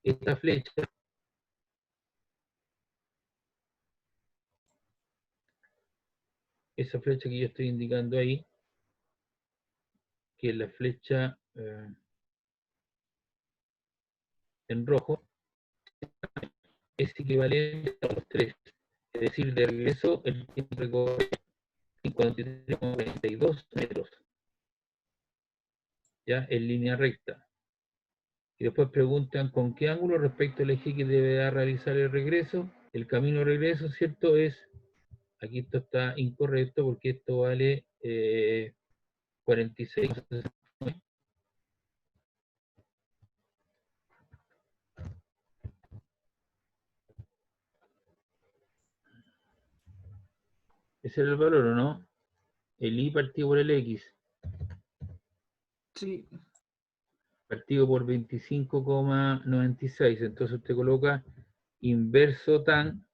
esta flecha, esa flecha que yo estoy indicando ahí, que es la flecha en rojo, es equivalente a los tres. Es decir, de regreso, el tiempo recorre 53,42 metros, ya en línea recta. Y después preguntan con qué ángulo respecto al eje que deberá realizar el regreso. El camino de regreso, ¿cierto? Aquí esto está incorrecto porque esto vale 46. Ese era el valor, ¿o no? El I partido por el X. Sí. Partido por 25,96. Entonces usted coloca inverso tan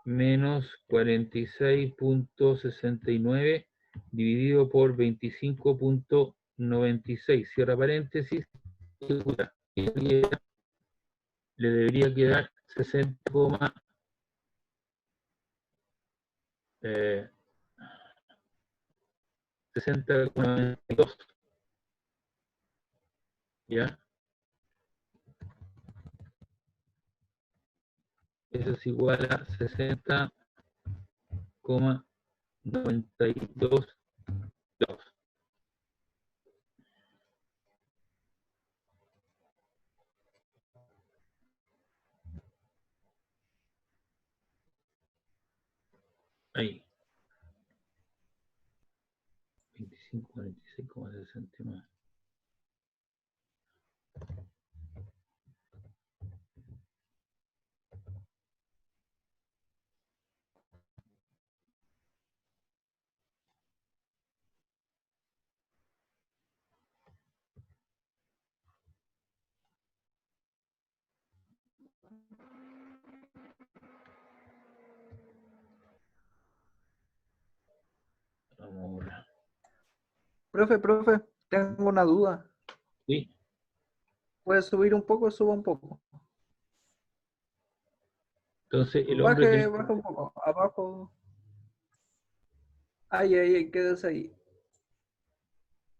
menos 46,69 dividido por 25,96. Cierra paréntesis. Le debería quedar 60,92. ¿Ya? Eso es igual a 60,92. Ahí. 25,46,69. Vamos a borrar. Profe, tengo una duda. ¿Sí? ¿Puede subir un poco? Suba un poco. Entonces, el hombre que... Baja un poco. Abajo. Ay, quédese ahí.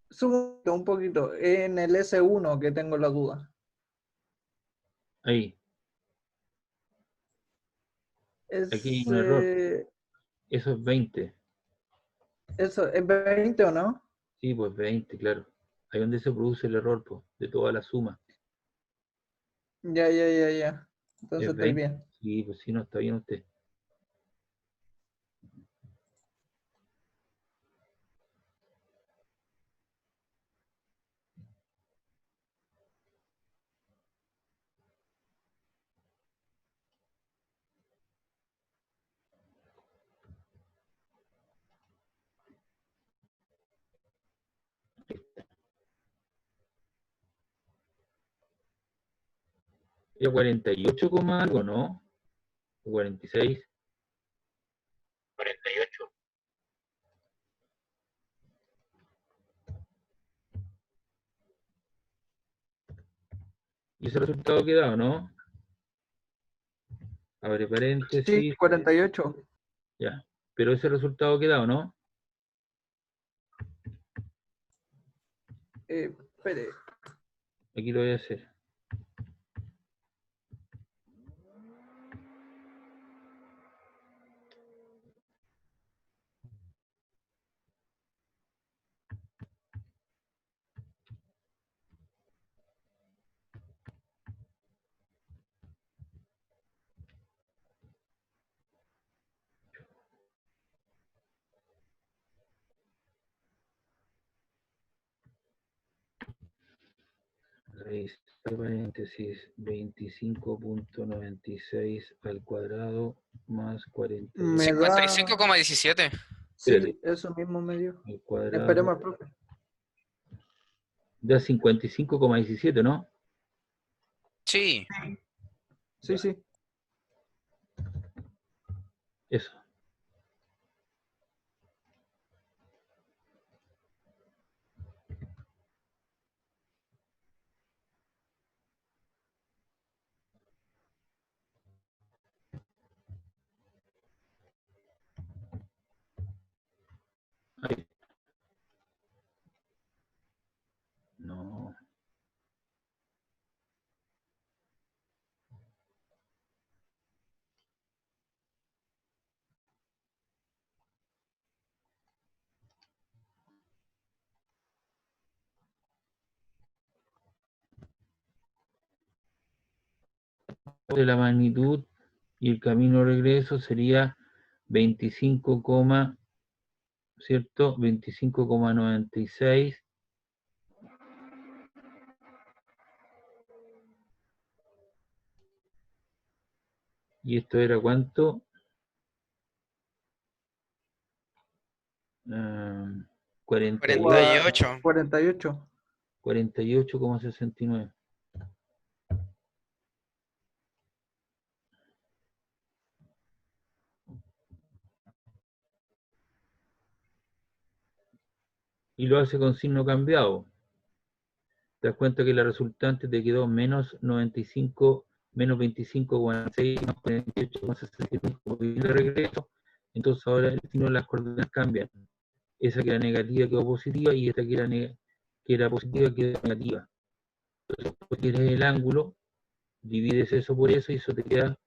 Suba un poquito. En el S1 que tengo la duda. Ahí. Aquí hay Es, un error. Eso es 20. ¿Eso es 20 o no? Sí, pues 20, claro. Ahí donde se produce el error, pues, de toda la suma. Ya. Entonces Es estoy 20. bien. Sí, pues sí, no está bien usted. Era 48, algo, ¿no? 46. 48. Y ese resultado que da, ¿no? Abre paréntesis. Sí, 48. Ya. Pero ese resultado que da, ¿no? Espere. Aquí lo voy a hacer. Raíz de paréntesis 25.96 al cuadrado más 40. Me da... 55,17. Sí, Espérate. eso mismo me dio. Al cuadrado. Esperemos al profe. Da 55,17, ¿no? Sí. Sí, sí. Eso. Ahí. No. De la magnitud y el camino de regreso sería 25, ¿cierto? 25,96. ¿Y esto era cuánto? 48. 48. 48,69. Y lo hace con signo cambiado. Te das cuenta que la resultante te quedó menos 95, menos 25,6, más 48,69 como viene de regreso. Entonces ahora el signo de las coordenadas cambian. Esa que era negativa quedó positiva y esta que era positiva quedó negativa. Entonces, después tienes el ángulo, divides eso por eso y eso te queda,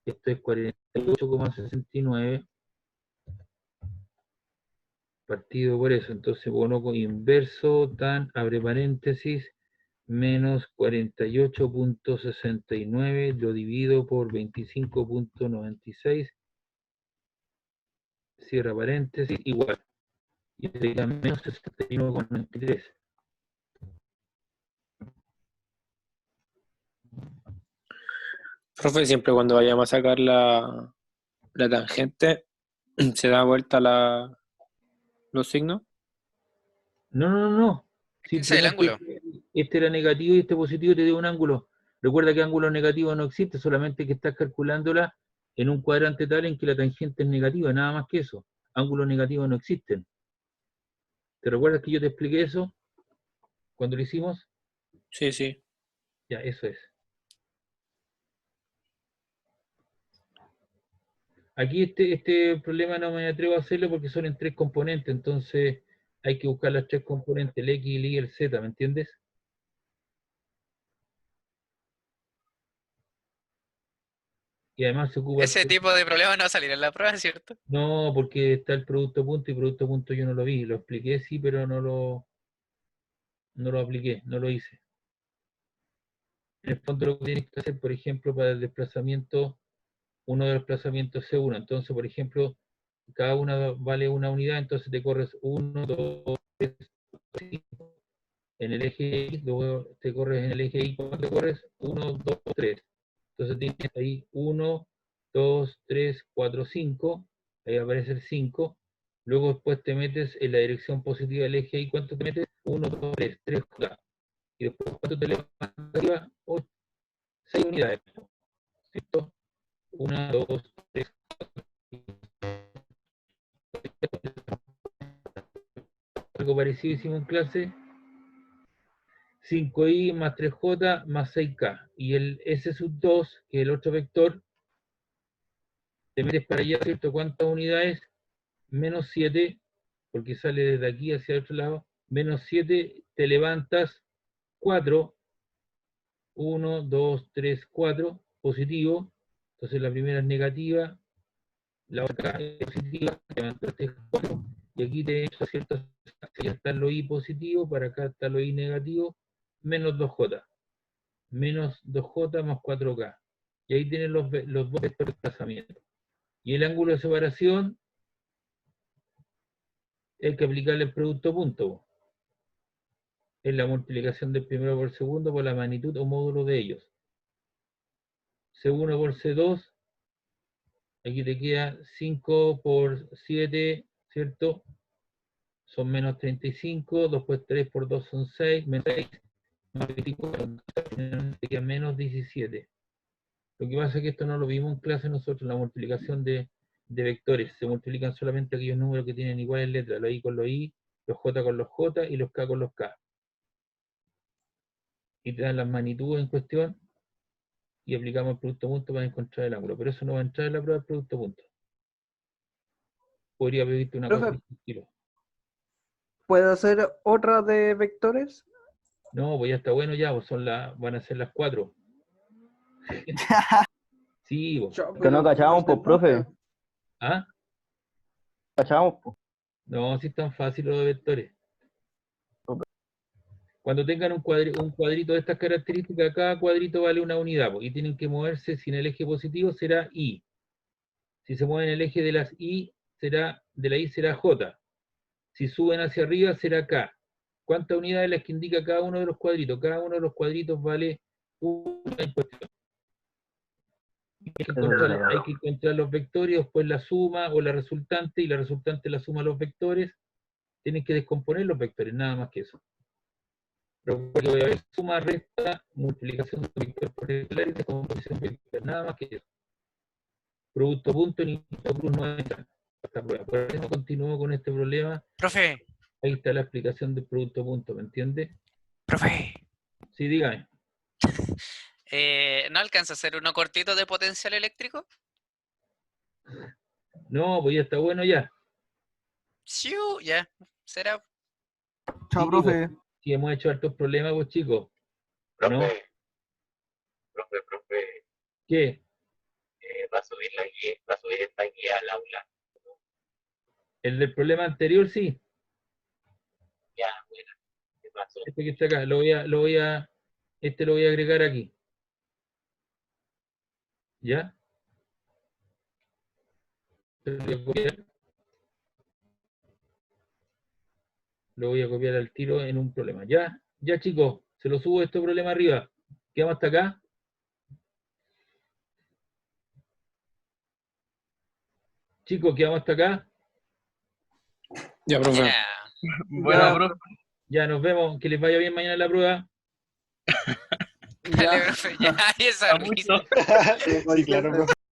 esto es 48,69 partido por eso. Entonces coloco inverso tan, abre paréntesis, menos 48,69 lo divido por 25,96, cierra paréntesis, igual. Y sería menos 61,93. Profe, siempre cuando vayamos a sacar la tangente, ¿se da vuelta los signos? No. Ese es el ángulo. Este era negativo y este positivo te dio un ángulo. Recuerda que ángulo negativo no existe, solamente que estás calculándola en un cuadrante tal en que la tangente es negativa, nada más que eso. Ángulos negativos no existen. ¿Te recuerdas que yo te expliqué eso cuando lo hicimos? Sí, sí. Ya, eso es. Aquí este problema no me atrevo a hacerlo porque son en 3 componentes, entonces hay que buscar las 3 componentes, el X, el Y y el Z, ¿me entiendes? Y además se ocupa... Ese tipo de problemas no va a salir en la prueba, ¿cierto? No, porque está el producto punto y producto punto yo no lo vi. Lo expliqué sí, pero no lo apliqué, no lo hice. En el fondo lo que tienes que hacer, por ejemplo, para el desplazamiento, uno de los desplazamientos C1. Entonces, por ejemplo, cada una vale una unidad, entonces te corres 1, 2, 3, 5 en el eje X, luego te corres en el eje Y, ¿cuánto corres? 1, 2, 3. Entonces tienes ahí 1, 2, 3, 4, 5, ahí aparece el 5, luego después te metes en la dirección positiva del eje Y, ¿cuánto te metes? 1, 2, 3, 3 acá. Y después, ¿cuánto te levantas arriba? 8, 6 unidades. ¿Cierto? 1, 2, 3, 4. Algo parecido hicimos en clase. 5i más 3j más 6k. Y el S sub 2, que es el otro vector, te metes para allá, ¿cierto? ¿Cuántas unidades? Menos 7, porque sale desde aquí hacia el otro lado. Menos 7, te levantas 4. 1, 2, 3, 4, positivo. Entonces la primera es negativa, la otra es positiva, te levantaste 4. Y aquí te hecho ciertas, ya está lo I positivo, para acá está lo I negativo, menos 2j. Menos 2j más 4k. Y ahí tienen los dos vectores de desplazamiento. Y el ángulo de separación hay que aplicarle el producto punto. Es la multiplicación del primero por el segundo por la magnitud o módulo de ellos. C1 por C2, aquí te queda 5 por 7, ¿cierto? Son menos 35, 2 por 3 por 2 son 6, menos 6, te queda menos 17. Lo que pasa es que esto no lo vimos en clase nosotros, la multiplicación de vectores. Se multiplican solamente aquellos números que tienen iguales letras, los I con los I, los J con los J y los K con los K. Y te dan las magnitudes en cuestión y aplicamos el producto punto para encontrar el ángulo. Pero eso no va a entrar en la prueba del producto punto. Podría pedirte una cosa de este estilo. ¿Puede hacer otra de vectores? No, pues ya está bueno ya, pues van a ser las 4. Sí, pues. Que no cachábamos, pues, profe. ¿Ah? Cachábamos, pues. No, si es tan fácil lo de vectores. Cuando tengan un cuadrito de estas características, cada cuadrito vale una unidad, y tienen que moverse, si en el eje positivo será I. Si se mueven en el eje de las I, de la I será J. Si suben hacia arriba será K. ¿Cuántas unidades las que indica cada uno de los cuadritos? Cada uno de los cuadritos vale una en cuestión. Hay que encontrar los vectores, después la suma o la resultante, y la resultante la suma a los vectores. Tienen que descomponer los vectores, nada más que eso. Pero porque voy a ver suma, resta, multiplicación de vector por estelar y descomposición vector, nada más que eso. Producto punto ni cruz no entra. Por eso continúo con este problema. Profe. Ahí está la explicación del producto punto, ¿me entiende? Profe. Sí, dígame. ¿No alcanza a hacer uno cortito de potencial eléctrico? No, pues ya está bueno ya. Sí, ya. Será. Chao, profe. Sí, hemos hecho hartos problemas, pues chicos. ¿No? Profe. ¿Qué? Va a subir esta guía al aula. El del problema anterior, sí. Ya, bueno. ¿Qué pasó? Este que está acá, este lo voy a agregar aquí. ¿Ya? Lo voy a copiar al tiro en un problema. Ya, chicos, se lo subo este problema arriba. Quedamos hasta acá. Chicos, quedamos hasta acá. Ya, profe. Bueno, profe. Ya, nos vemos. Que les vaya bien mañana en la prueba. Dale, profe, ya, y esa risa. Sí, claro, profe.